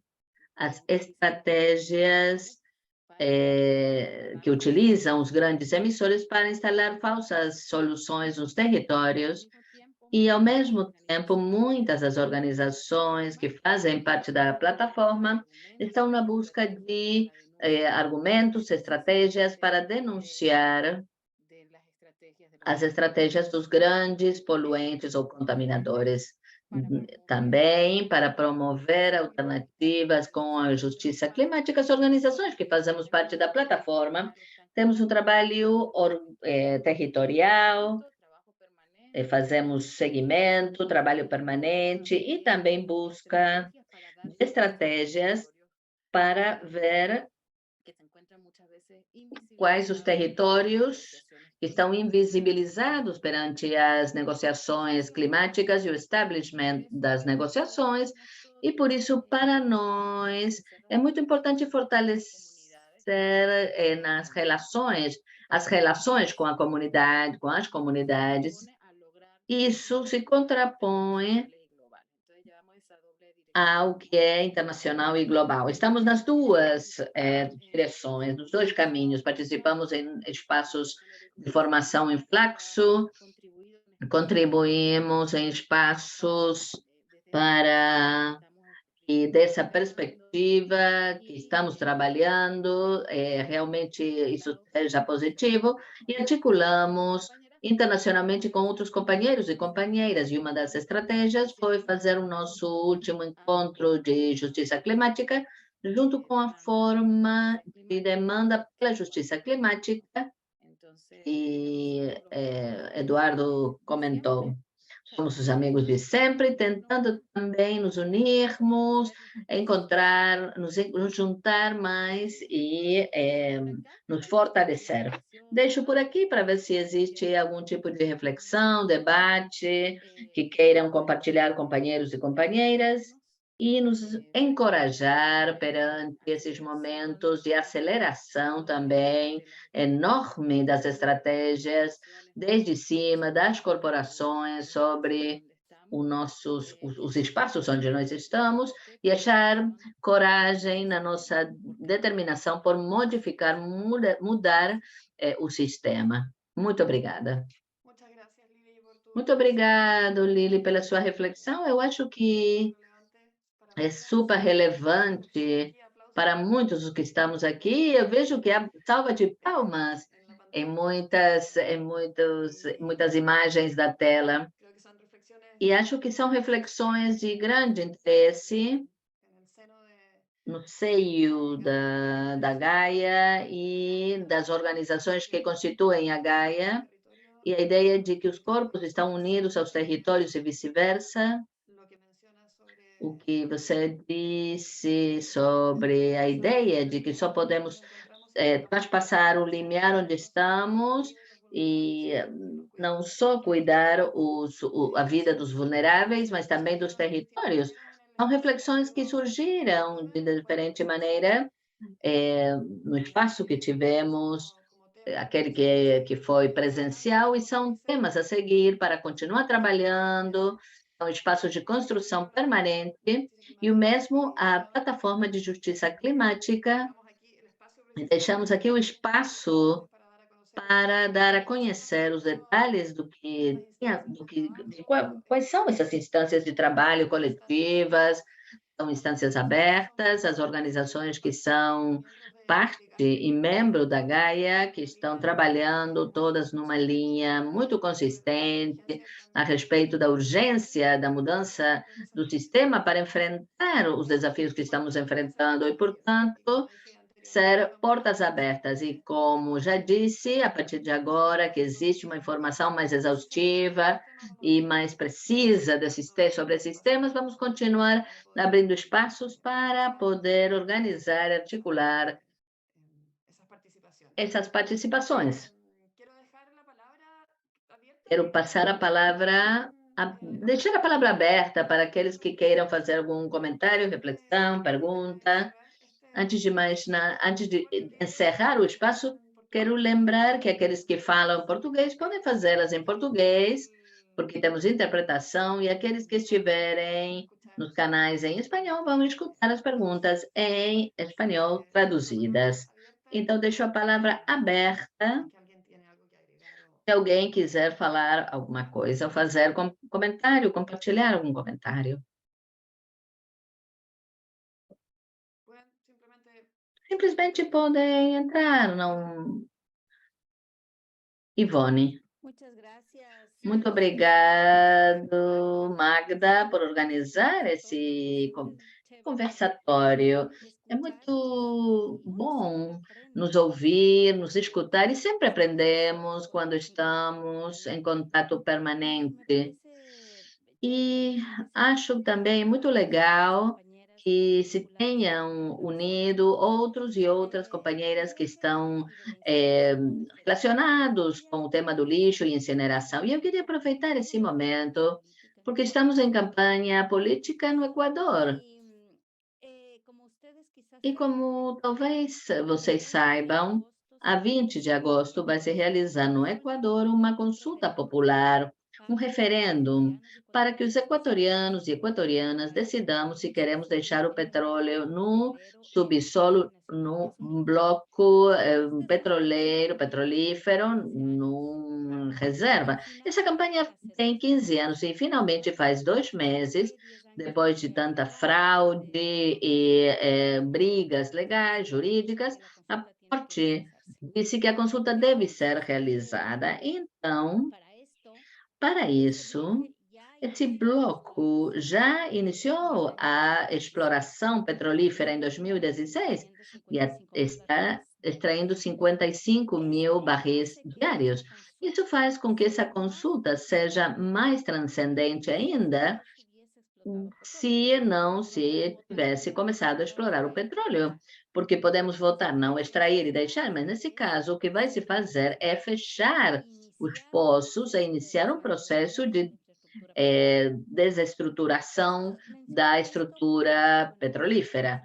as estratégias que utilizam os grandes emissores para instalar falsas soluções nos territórios e, ao mesmo tempo, muitas das organizações que fazem parte da plataforma estão na busca de argumentos, estratégias para denunciar as estratégias dos grandes poluentes ou contaminadores. Também para promover alternativas com a justiça climática, as organizações que fazemos parte da plataforma, temos um trabalho territorial, fazemos segmento, trabalho permanente e também busca de estratégias para ver quais os territórios que estão invisibilizados perante as negociações climáticas e o establishment das negociações, e por isso, para nós, é muito importante fortalecer nas relações, as relações com a comunidade, com as comunidades. Isso se contrapõe ao que é internacional e global. Estamos nas duas direções, nos dois caminhos. Participamos em espaços de formação em fluxo, contribuímos em espaços para que dessa perspectiva que estamos trabalhando, realmente isso seja positivo, e articulamos internacionalmente com outros companheiros e companheiras, e uma das estratégias foi fazer o nosso último encontro de justiça climática, junto com a forma de demanda pela justiça climática, e Eduardo comentou. Somos os amigos de sempre, tentando também nos unirmos, nos juntar mais e nos fortalecer. Deixo por aqui para ver se existe algum tipo de reflexão, debate, que queiram compartilhar companheiros e companheiras e nos encorajar perante esses momentos de aceleração também enorme das estratégias, desde cima, das corporações, sobre os espaços onde nós estamos, e achar coragem na nossa determinação por modificar, mudar o sistema. Muito obrigada. Muito obrigado, Lili, pela sua reflexão. Eu acho que é super relevante para muitos dos que estamos aqui. Eu vejo que há salva de palmas em muitas imagens da tela. E acho que são reflexões de grande interesse no seio da Gaia e das organizações que constituem a Gaia, e a ideia de que os corpos estão unidos aos territórios e vice-versa. O que você disse sobre a ideia de que só podemos transpassar o limiar onde estamos e não só cuidar a vida dos vulneráveis, mas também dos territórios. São reflexões que surgiram de diferente maneira no espaço que tivemos, aquele que foi presencial, e são temas a seguir para continuar trabalhando, são espaços de construção permanente, e o mesmo a plataforma de justiça climática. Deixamos aqui o espaço para dar a conhecer os detalhes quais são essas instâncias de trabalho coletivas. São instâncias abertas, as organizações que são parte e membro da Gaia, que estão trabalhando todas numa linha muito consistente a respeito da urgência da mudança do sistema para enfrentar os desafios que estamos enfrentando e, portanto, ser portas abertas. E, como já disse, a partir de agora que existe uma informação mais exaustiva e mais precisa sobre esses temas, vamos continuar abrindo espaços para poder organizar e articular essas participações. Quero passar a palavra, deixar a palavra aberta para aqueles que queiram fazer algum comentário, reflexão, pergunta. Antes de encerrar o espaço, quero lembrar que aqueles que falam português podem fazê-las em português, porque temos interpretação, e aqueles que estiverem nos canais em espanhol vão escutar as perguntas em espanhol traduzidas. Então, deixo a palavra aberta. Se alguém quiser falar alguma coisa ou fazer comentário, compartilhar algum comentário. Simplesmente podem entrar, não... Ivone. Muito obrigado, Magda, por organizar esse conversatório. É muito bom nos ouvir, nos escutar, e sempre aprendemos quando estamos em contato permanente. E acho também muito legal que se tenham unido outros e outras companheiras que estão relacionados com o tema do lixo e incineração. E eu queria aproveitar esse momento, porque estamos em campanha política no Equador. E como talvez vocês saibam, a 20 de agosto vai se realizar no Equador uma consulta popular, um referendo, para que os equatorianos e equatorianas decidamos se queremos deixar o petróleo no subsolo, no bloco petrolífero, numa reserva. Essa campanha tem 15 anos e finalmente faz 2 meses, depois de tanta fraude e brigas legais, jurídicas, a Corte disse que a consulta deve ser realizada. Então, para isso, esse bloco já iniciou a exploração petrolífera em 2016 e está extraindo 55 mil barris diários. Isso faz com que essa consulta seja mais transcendente ainda se não se tivesse começado a explorar o petróleo, porque podemos votar não extrair e deixar, mas nesse caso o que vai se fazer é fechar os poços e iniciar um processo de desestruturação da estrutura petrolífera.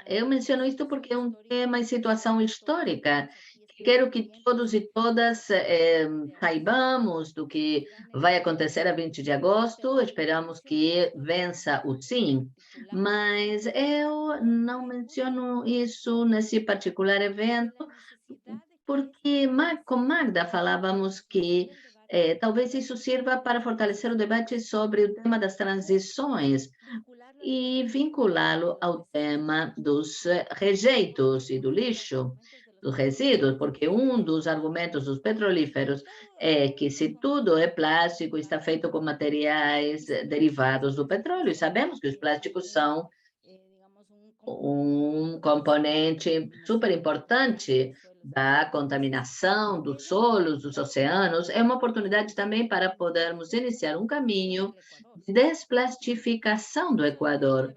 Eu menciono isto porque é um tema em situação histórica. Quero que todos e todas saibamos do que vai acontecer a 20 de agosto. Esperamos que vença o sim. Mas eu não menciono isso nesse particular evento, porque com Magda falávamos que talvez isso sirva para fortalecer o debate sobre o tema das transições e vinculá-lo ao tema dos rejeitos e do lixo, dos resíduos, porque um dos argumentos dos petrolíferos é que se tudo é plástico, está feito com materiais derivados do petróleo, e sabemos que os plásticos são um componente super importante da contaminação dos solos, dos oceanos. É uma oportunidade também para podermos iniciar um caminho de desplastificação do Equador,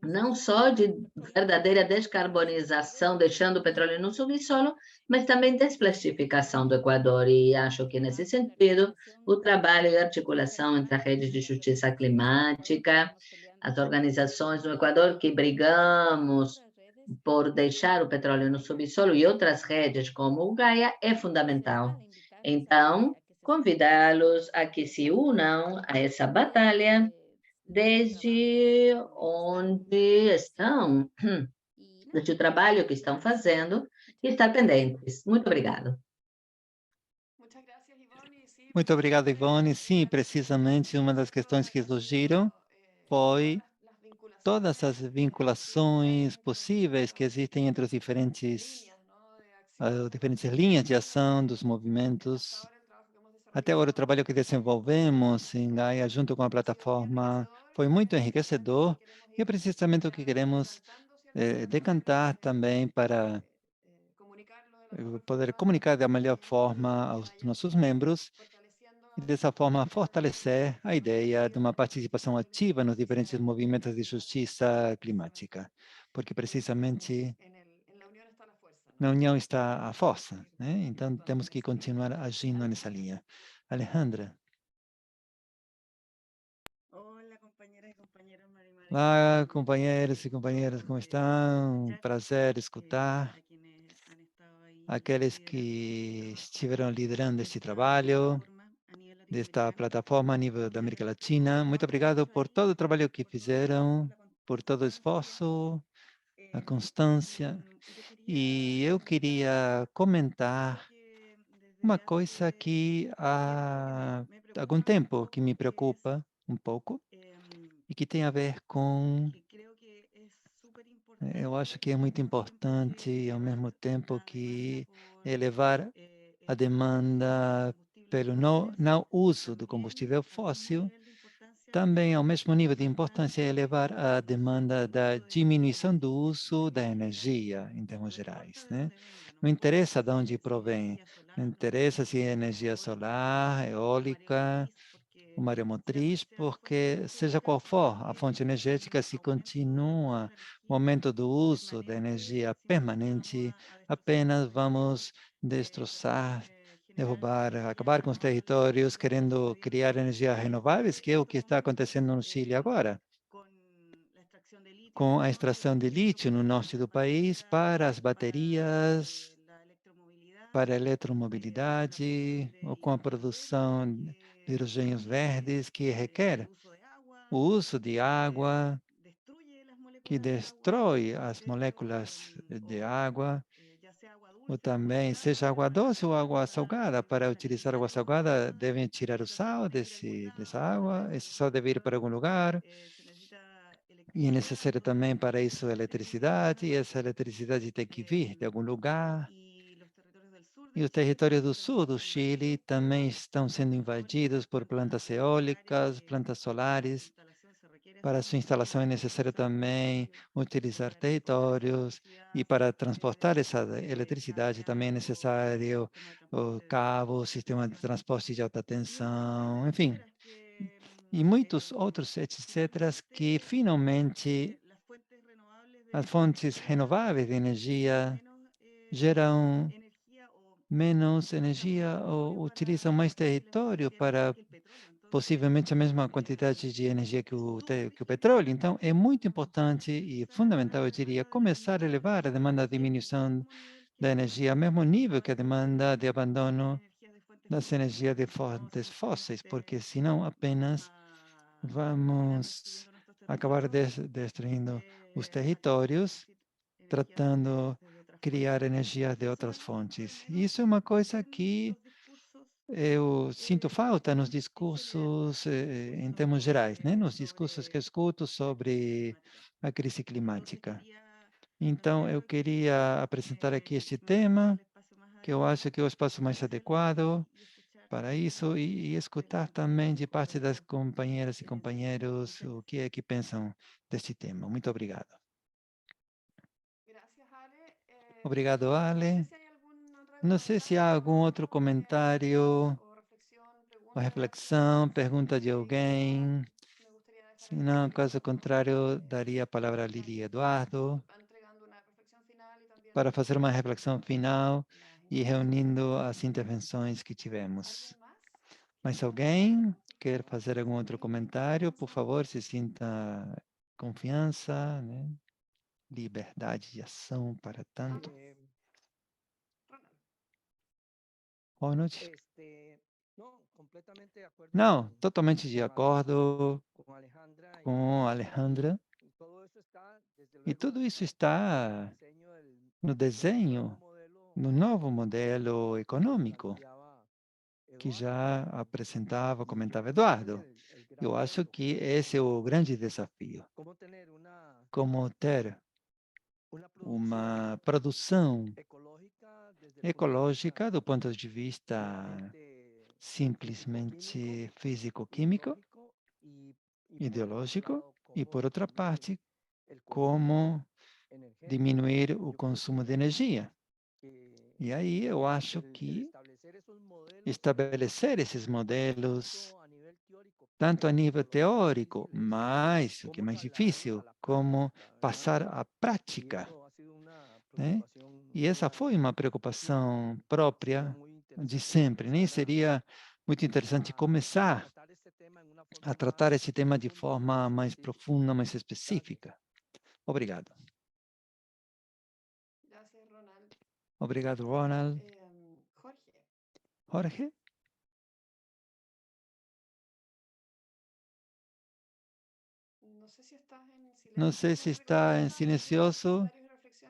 não só de verdadeira descarbonização, deixando o petróleo no subsolo, mas também desplastificação do Equador. E acho que, nesse sentido, o trabalho e articulação entre as redes de justiça climática, as organizações no Equador que brigamos por deixar o petróleo no subsolo e outras redes como o Gaia é fundamental. Então, convidá-los a que se unam a essa batalha desde onde estão, desde o trabalho que estão fazendo e estar pendentes. Muito obrigado. Muito obrigado, Ivone. Sim, precisamente uma das questões que surgiram foi todas as vinculações possíveis que existem entre os diferentes linhas de ação dos movimentos. Até agora, o trabalho que desenvolvemos em Gaia, junto com a plataforma, foi muito enriquecedor e é precisamente o que queremos decantar também para poder comunicar da melhor forma aos nossos membros e, dessa forma, fortalecer a ideia de uma participação ativa nos diferentes movimentos de justiça climática, porque precisamente na união está a força, né? Então, temos que continuar agindo nessa linha. Alejandra. Olá, companheiros e companheiras, como estão? Prazer escutar aqueles que estiveram liderando este trabalho, desta plataforma a nível da América Latina. Muito obrigado por todo o trabalho que fizeram, por todo o esforço, a constância. E eu queria comentar uma coisa que há algum tempo que me preocupa um pouco e que tem a ver com... Eu acho que é muito importante, ao mesmo tempo que elevar a demanda pelo não uso do combustível fóssil, também ao mesmo nível de importância elevar a demanda da diminuição do uso da energia, em termos gerais, né? Não interessa de onde provém, não interessa se é energia solar, eólica, ou maremotriz, porque seja qual for a fonte energética, se continua o aumento do uso da energia permanente, apenas vamos destroçar, derrubar, acabar com os territórios, querendo criar energias renováveis, que é o que está acontecendo no Chile agora, com a extração de lítio no norte do país para as baterias, para a eletromobilidade, ou com a produção de hidrogênios verdes, que requer o uso de água, que destrói as moléculas de água, ou também, seja água doce ou água salgada. Para utilizar água salgada, devem tirar o sal dessa água, esse sal deve ir para algum lugar, e é necessário também para isso eletricidade, e essa eletricidade tem que vir de algum lugar. E os territórios do sul do Chile também estão sendo invadidos por plantas eólicas, plantas solares. Para sua instalação é necessário também utilizar territórios, e para transportar essa eletricidade também é necessário o cabo, sistema de transporte de alta tensão, enfim, e muitos outros, etc., que finalmente as fontes renováveis de energia geram menos energia ou utilizam mais território para possivelmente a mesma quantidade de energia que o petróleo. Então, é muito importante e fundamental, eu diria, começar a elevar a demanda de diminuição da energia ao mesmo nível que a demanda de abandono das energias de fontes fósseis, porque senão apenas vamos acabar destruindo os territórios, tratando de criar energia de outras fontes. Isso é uma coisa que eu sinto falta nos discursos, em termos gerais, né? Nos discursos que eu escuto sobre a crise climática. Então, eu queria apresentar aqui este tema, que eu acho que é o espaço mais adequado para isso, e escutar também de parte das companheiras e companheiros o que é que pensam deste tema. Muito obrigado. Obrigado, Ale. Não sei se há algum outro comentário ou reflexão, pergunta de alguém. Se não, caso contrário, daria a palavra a Lili e Eduardo para fazer uma reflexão final e reunindo as intervenções que tivemos. Mais alguém quer fazer algum outro comentário? Por favor, se sinta confiança, né? Liberdade de ação para tanto. Ronald? Não, totalmente de acordo com a Alejandra. E tudo isso está no desenho, no novo modelo econômico, que já apresentava, comentava Eduardo. Eu acho que esse é o grande desafio. Como ter uma produção ecológica do ponto de vista simplesmente físico-químico, ideológico, e, por outra parte, como diminuir o consumo de energia. E aí eu acho que estabelecer esses modelos, tanto a nível teórico, mas o que é mais difícil, como passar à prática, né? E essa foi uma preocupação própria de sempre. Nem seria muito interessante começar a tratar esse tema de forma mais profunda, mais específica. Obrigado. Obrigado, Ronald. Jorge? Não sei se está em silencioso.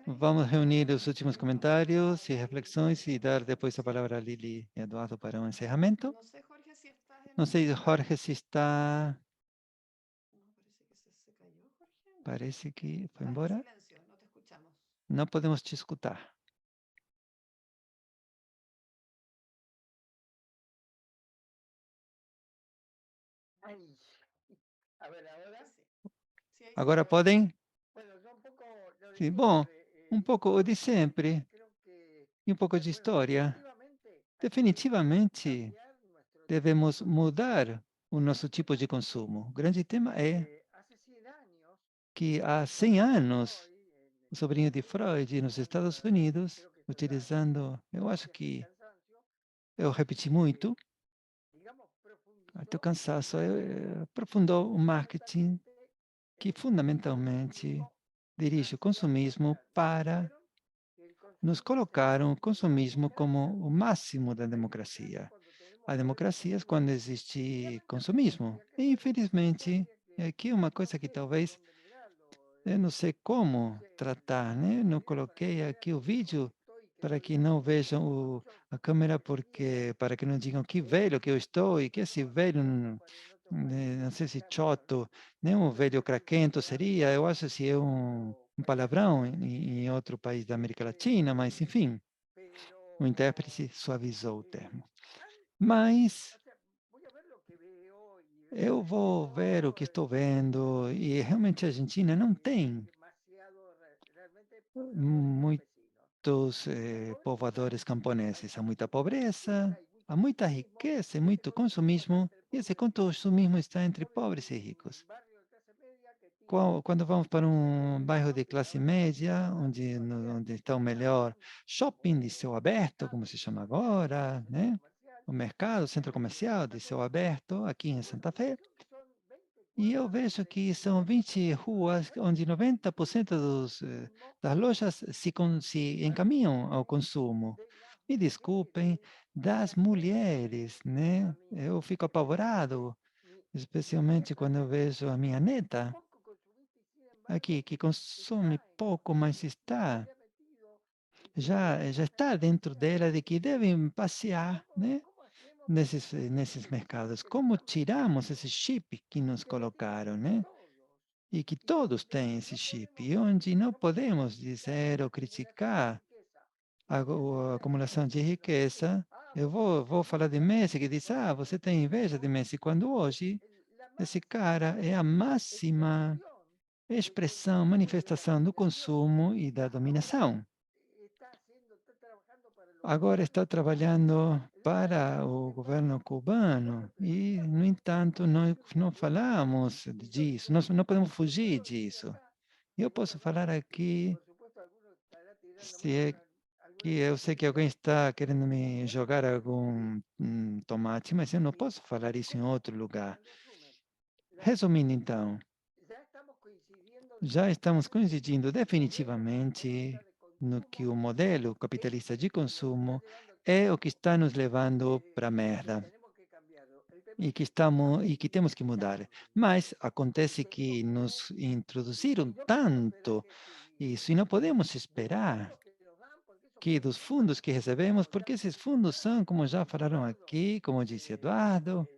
Vamos reunir os últimos comentários e reflexões e dar depois a palavra a Lili e Eduardo para um encerramento. Não sei, Jorge, se está... Parece que foi embora. Não podemos te escutar. Sí, ahí sí Agora te oigo. podem? Sim, bom, pouco o de sempre e pouco de história. Definitivamente, devemos mudar o nosso tipo de consumo. O grande tema é que há 100 anos, o sobrinho de Freud, nos Estados Unidos, utilizando, eu acho que eu repeti muito, até o cansaço, aprofundou o marketing que fundamentalmente dirige o consumismo para nos colocaram o consumismo como o máximo da democracia. A democracia é quando existe consumismo. E, infelizmente, aqui é uma coisa que talvez eu não sei como tratar, né? Não coloquei aqui o vídeo para que não vejam a câmera, porque para que não digam que velho que eu estou e que esse velho, não sei se choto, nem um velho craquento seria, eu acho que é um palavrão em outro país da América Latina, mas enfim, o intérprete suavizou o termo. Mas eu vou ver o que estou vendo e realmente a Argentina não tem muitos povoadores camponeses. Há muita pobreza, há muita riqueza e muito consumismo, e esse consumismo está entre pobres e ricos. Quando vamos para um bairro de classe média, onde está o melhor shopping de céu aberto, como se chama agora, né? O mercado, o centro comercial de céu aberto, aqui em Santa Fé, e eu vejo que são 20 ruas onde 90% das lojas se encaminham ao consumo. Me desculpem, das mulheres, né? Eu fico apavorado, especialmente quando eu vejo a minha neta aqui, que consome pouco, mas já está dentro dela de que devem passear, né? Nesses mercados. Como tiramos esse chip que nos colocaram, né? E que todos têm esse chip, e onde não podemos dizer ou criticar a acumulação de riqueza. Eu vou falar de Messi, que diz, você tem inveja de Messi, quando hoje esse cara é a máxima expressão, manifestação do consumo e da dominação. Agora está trabalhando para o governo cubano e, no entanto, nós não falamos disso, nós não podemos fugir disso. Eu posso falar aqui, se é que eu sei que alguém está querendo me jogar algum tomate, mas eu não posso falar isso em outro lugar. Resumindo, então, já estamos coincidindo definitivamente no que o modelo capitalista de consumo é o que está nos levando para a merda e que temos que mudar. Mas acontece que nos introduziram tanto isso e não podemos esperar que dos fundos que recebemos, porque esses fundos são, como já falaram aqui, como disse Eduardo,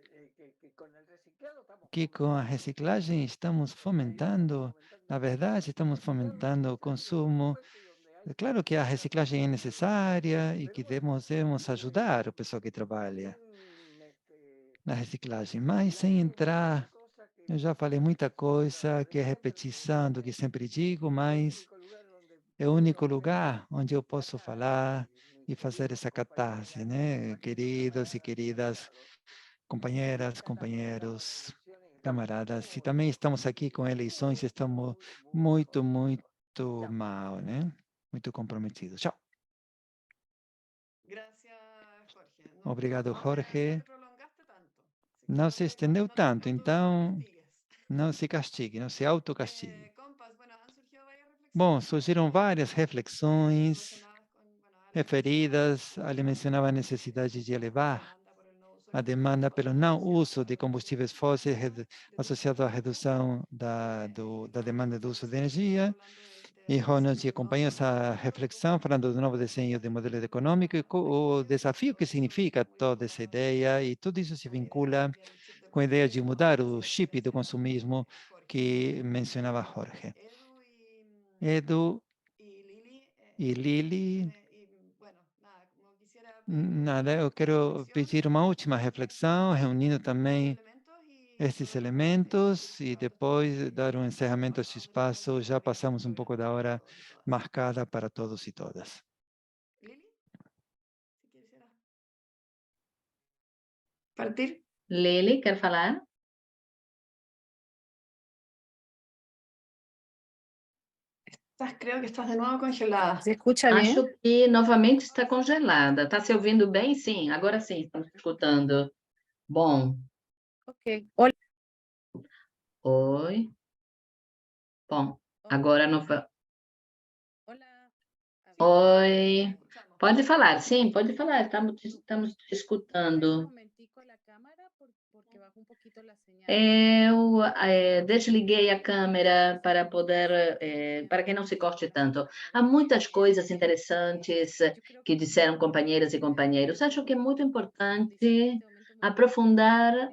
que com a reciclagem estamos fomentando, na verdade, estamos fomentando o consumo. É claro que a reciclagem é necessária e que devemos ajudar o pessoal que trabalha na reciclagem, mas sem entrar, eu já falei muita coisa que é repetição do que sempre digo, mas é o único lugar onde eu posso falar e fazer essa catarse, né? Queridos e queridas companheiras, companheiros, camaradas, e também estamos aqui com eleições, estamos muito, muito mal, né? Muito comprometidos. Tchau. Gracias, Jorge. Obrigado, Jorge. No te prolongaste tanto. Así que Não se estendeu tanto, no te então castigues. não se castigue, não se autocastigue. Compas, bueno, han surgido varias Bom, reflexiones surgiram várias reflexões relacionadas con, bueno, a la referidas, ele mencionava a necessidade de elevar demanda por el no uso de a combustibles demanda pelo fósiles não asociado uso a la de reducción combustíveis de fósseis demanda de associado à uso de energía. redução da demanda do uso de Seguimos energia. hablando E del Ronald diseño del nuevo acompanha modelo essa económico reflexão, falando do novo desenho de modelo econômico e o desafio que significa toda essa ideia, e tudo isso se la idea de vincula cambiar el chip del com a ideia de consumismo que mudar o decía chip do recién consumismo Jorge. que mencionava Jorge. Edu Edu y Lili, e Lili, bueno, nada, como quisiera pedir nada, eu una quero reflexión pedir uma última reflexão, reunindo de estos também elementos esses elementos e depois dar um encerramento a esse espaço. Já passamos um pouco da hora marcada para todos e todas. Lili, si quisiera partir. Lili, quer falar? Creo que estás de nuevo congelada. ¿Se escucha bien? Acho que novamente está congelada. Está se ouvindo bem? Sim, agora sim, estamos escutando. Bom, Ok. Hola. oi. Bom, agora não... Hola. Oi. Pode falar, sim, pode falar. Estamos te Un escutando. momentico la cámara porque baja un poquito la señal. Eu desliguei a câmera para poder, para que não se corte tanto. Há muitas coisas interessantes que disseram companheiras e companheiros. Acho que é muito importante aprofundar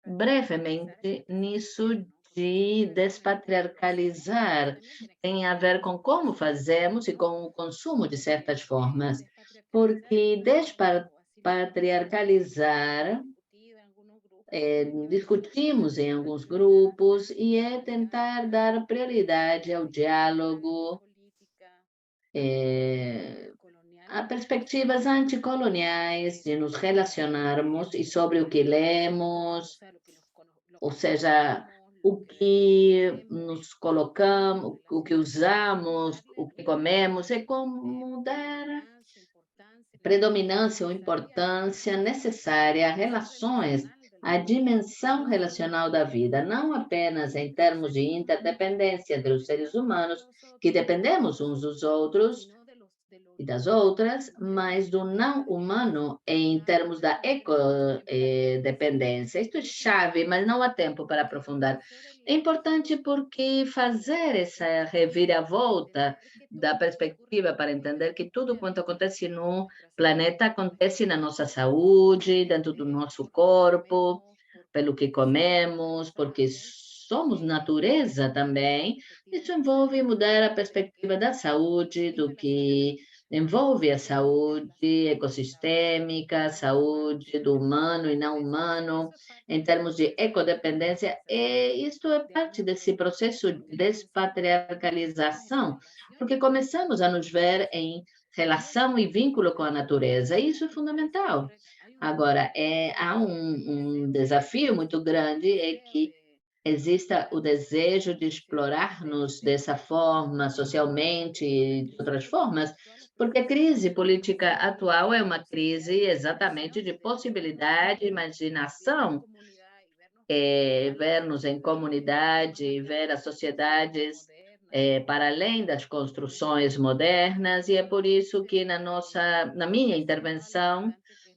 brevemente nisso de despatriarcalizar. Tem a ver com como fazemos e com o consumo de certas formas. Porque despatriarcalizar discutimos em alguns grupos e é tentar dar prioridade ao diálogo, a perspectivas anticoloniais de nos relacionarmos e sobre o que lemos, ou seja, o que nos colocamos, o que usamos, o que comemos, é como dar predominância ou importância necessária a relações, a dimensão relacional da vida, não apenas em termos de interdependência entre os seres humanos, que dependemos uns dos outros e das outras, mas do não humano em termos da ecodependência. Isto é chave, mas não há tempo para aprofundar. É importante porque fazer essa reviravolta da perspectiva para entender que tudo quanto acontece no planeta acontece na nossa saúde, dentro do nosso corpo, pelo que comemos, porque somos natureza também. Isso envolve mudar a perspectiva da saúde, do que envolve a saúde ecossistêmica, a saúde do humano e não humano, em termos de ecodependência, e isto é parte desse processo de despatriarcalização, porque começamos a nos ver em relação e vínculo com a natureza, e isso é fundamental. Agora, há um desafio muito grande, é que exista o desejo de explorar-nos dessa forma, socialmente e de outras formas, porque a crise política atual é uma crise exatamente de possibilidade, imaginação, ver-nos em comunidade, ver as sociedades para além das construções modernas, e é por isso que na minha intervenção,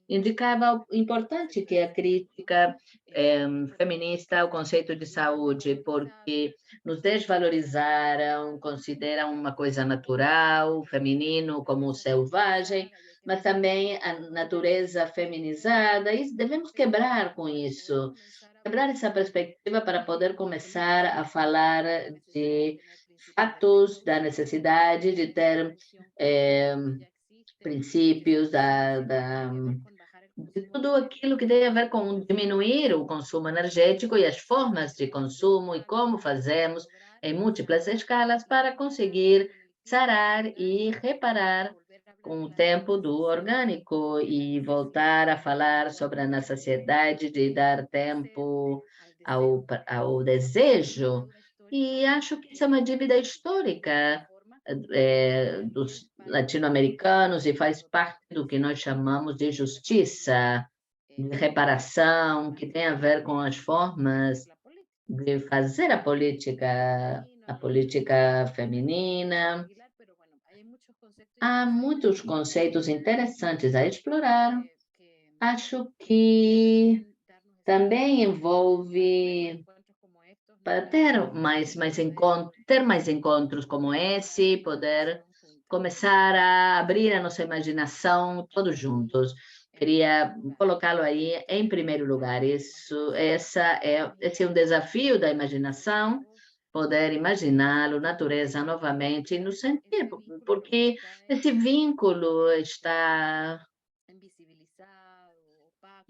indicava o importante que é a crítica feminista ao conceito de saúde, porque nos desvalorizaram, consideram uma coisa natural, o feminino como selvagem, mas também a natureza feminizada, e devemos quebrar com isso, quebrar essa perspectiva para poder começar a falar de fatos, da necessidade de ter princípios, de tudo aquilo que tem a ver com diminuir o consumo energético e as formas de consumo e como fazemos em múltiplas escalas para conseguir sarar e reparar com o tempo do orgânico e voltar a falar sobre a necessidade de dar tempo ao desejo. E acho que isso é uma dívida histórica dos latino-americanos e faz parte do que nós chamamos de justiça, de reparação, que tem a ver com as formas de fazer a política feminina. Há muitos conceitos interessantes a explorar. Acho que também envolve para ter mais encontros como esse, poder começar a abrir a nossa imaginação todos juntos. Queria colocá-lo aí em primeiro lugar. Esse é um desafio da imaginação, poder imaginá-lo, natureza novamente, e nos sentir, porque esse vínculo está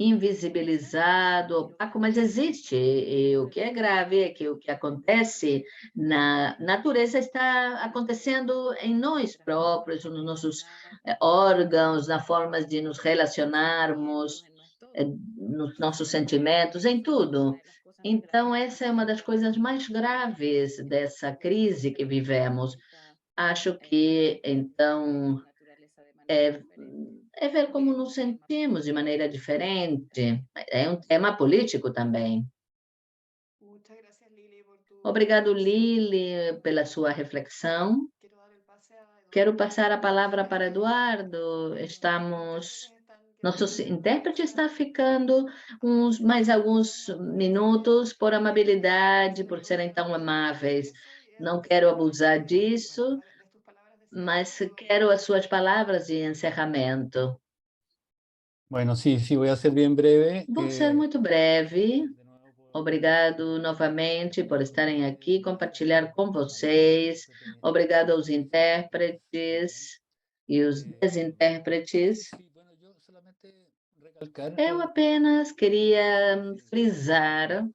invisibilizado, opaco, mas existe. E o que é grave é que o que acontece na natureza está acontecendo em nós próprios, nos nossos órgãos, na forma de nos relacionarmos, nos nossos sentimentos, em tudo. Então, essa é uma das coisas mais graves dessa crise que vivemos. Acho que, então, é ver como nos sentimos de maneira diferente. É um tema político também. Muchas gracias, Lili, por tu Obrigado, reflexión. Lili, pela sua reflexão. Quiero dar el pase a Eduardo. Quero passar a palavra para Eduardo. Nossos intérprete está ficando mais alguns minutos por amabilidade, por serem tão amáveis. Não quero abusar disso, mas quero as suas palavras de encerramento. Bueno, sí, voy a ser bien breve. Vou ser muito breve. Obrigado novamente por estarem aqui, compartilhar com vocês. Obrigado aos intérpretes e os desintérpretes. Eu apenas queria frisar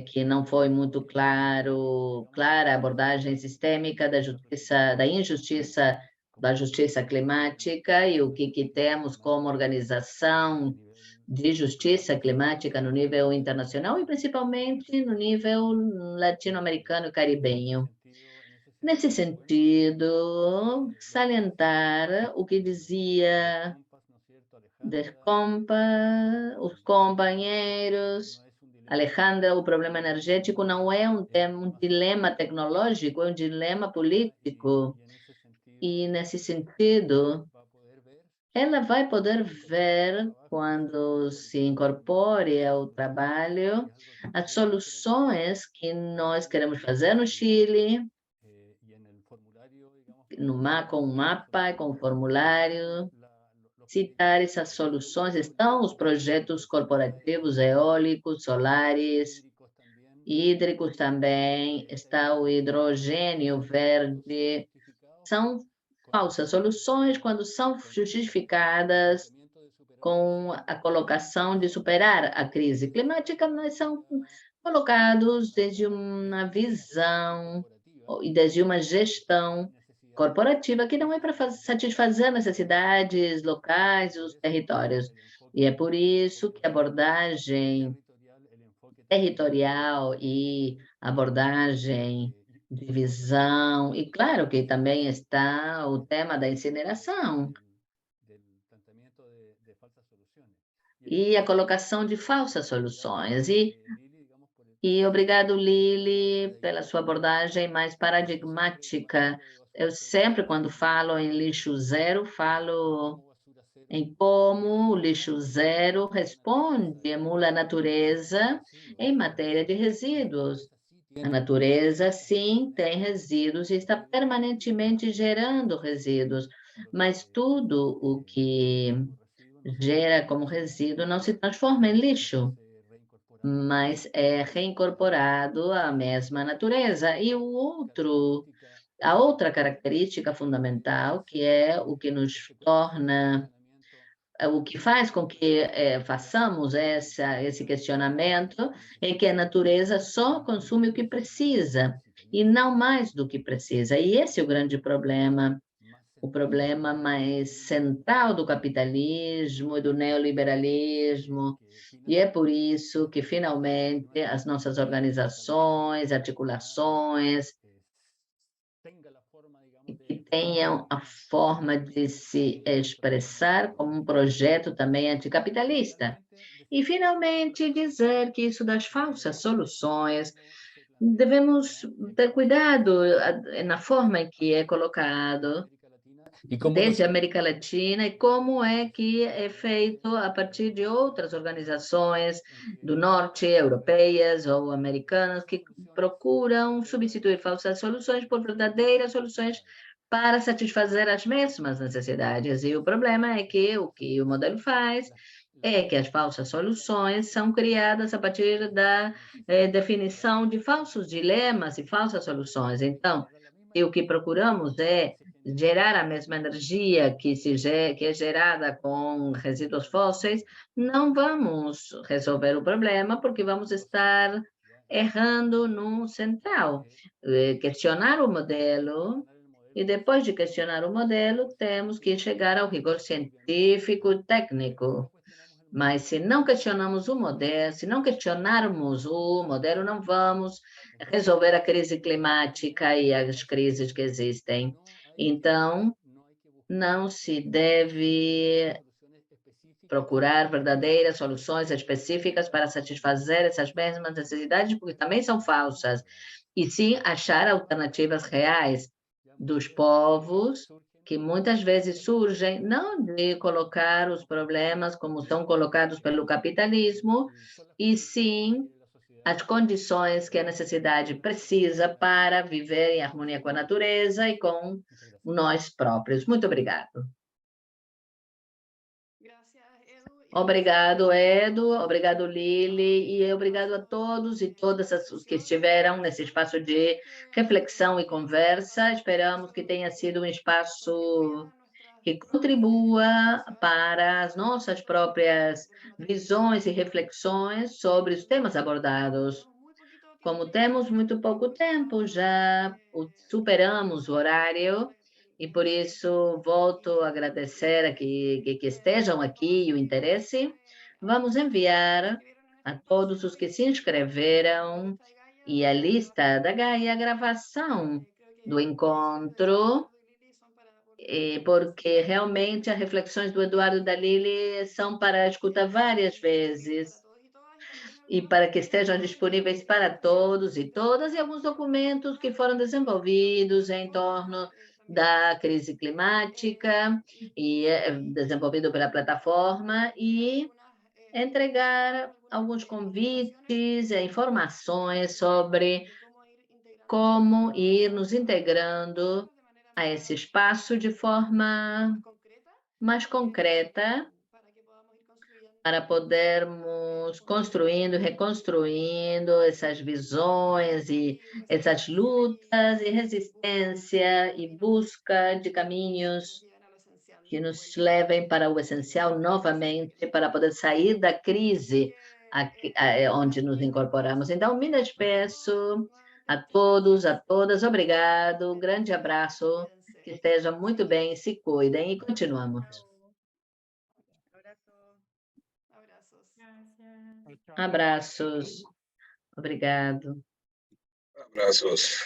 que não foi muito clara a abordagem sistêmica da injustiça, da justiça climática e o que temos como organização de justiça climática no nível internacional e principalmente no nível latino-americano e caribenho. Nesse sentido, salientar o que dizia os companheiros, Alejandra, o problema energético não é um dilema tecnológico, é um dilema político. E, nesse sentido, ela vai poder ver, quando se incorpore ao trabalho, as soluções que nós queremos fazer no Chile, com um mapa, com um formulário, citar essas soluções. Estão os projetos corporativos eólicos, solares, hídricos também, está o hidrogênio verde. São falsas soluções quando são justificadas com a colocação de superar a crise climática, mas são colocados desde uma visão e desde uma gestão corporativa que não é para satisfazer necessidades locais dos territórios. E é por isso que a abordagem territorial e abordagem de visão, e claro que também está o tema da incineração e a colocação de falsas soluções. E obrigado, Lili, pela sua abordagem mais paradigmática. Eu sempre, quando falo em lixo zero, falo em como o lixo zero responde, emula a natureza em matéria de resíduos. A natureza, sim, tem resíduos e está permanentemente gerando resíduos, mas tudo o que gera como resíduo não se transforma em lixo, mas é reincorporado à mesma natureza. E a outra característica fundamental, que é o que nos torna, o que faz com que façamos esse questionamento, é que a natureza só consome o que precisa e não mais do que precisa. E esse é o grande problema, o problema mais central do capitalismo e do neoliberalismo. E é por isso que, finalmente, as nossas organizações, articulações, que tenham a forma de se expressar como um projeto também anticapitalista. E, finalmente, dizer que isso das falsas soluções, devemos ter cuidado na forma em que é colocado, desde a América Latina, e como é que é feito a partir de outras organizações do norte, europeias ou americanas, que procuram substituir falsas soluções por verdadeiras soluções para satisfazer as mesmas necessidades. E o problema é que o modelo faz é que as falsas soluções são criadas a partir da definição de falsos dilemas e falsas soluções. Então, o que procuramos é gerar a mesma energia que é gerada com resíduos fósseis, não vamos resolver o problema, porque vamos estar errando no central. Questionar o modelo, e depois de questionar o modelo, temos que chegar ao rigor científico técnico. Mas se não questionamos o modelo, se não questionarmos o modelo, não vamos resolver a crise climática e as crises que existem. Então, não se deve procurar verdadeiras soluções específicas para satisfazer essas mesmas necessidades, porque também são falsas, e sim achar alternativas reais dos povos, que muitas vezes surgem, não de colocar os problemas como são colocados pelo capitalismo, e sim as condições que a necessidade precisa para viver em harmonia com a natureza e com nós próprios. Muito obrigado. Obrigado, Edu, obrigado, Lili, e obrigado a todos e todas os que estiveram nesse espaço de reflexão e conversa. Esperamos que tenha sido um espaço que contribua para as nossas próprias visões e reflexões sobre os temas abordados. Como temos muito pouco tempo, já superamos o horário, e por isso volto a agradecer a que estejam aqui e o interesse. Vamos enviar a todos os que se inscreveram e a lista da Gaia, a gravação do encontro, porque realmente as reflexões do Eduardo e da Lili são para escutar várias vezes, e para que estejam disponíveis para todos e todas, e alguns documentos que foram desenvolvidos em torno da crise climática, e desenvolvido pela plataforma, e entregar alguns convites e informações sobre como ir nos integrando a esse espaço de forma mais concreta, para podermos construindo, reconstruindo essas visões e essas lutas e resistência e busca de caminhos que nos levem para o essencial novamente, para poder sair da crise onde nos incorporamos. Então, me despeço a todos, a todas, obrigado, grande abraço, que estejam muito bem, se cuidem e continuamos. Abraços. Obrigado. Abraços.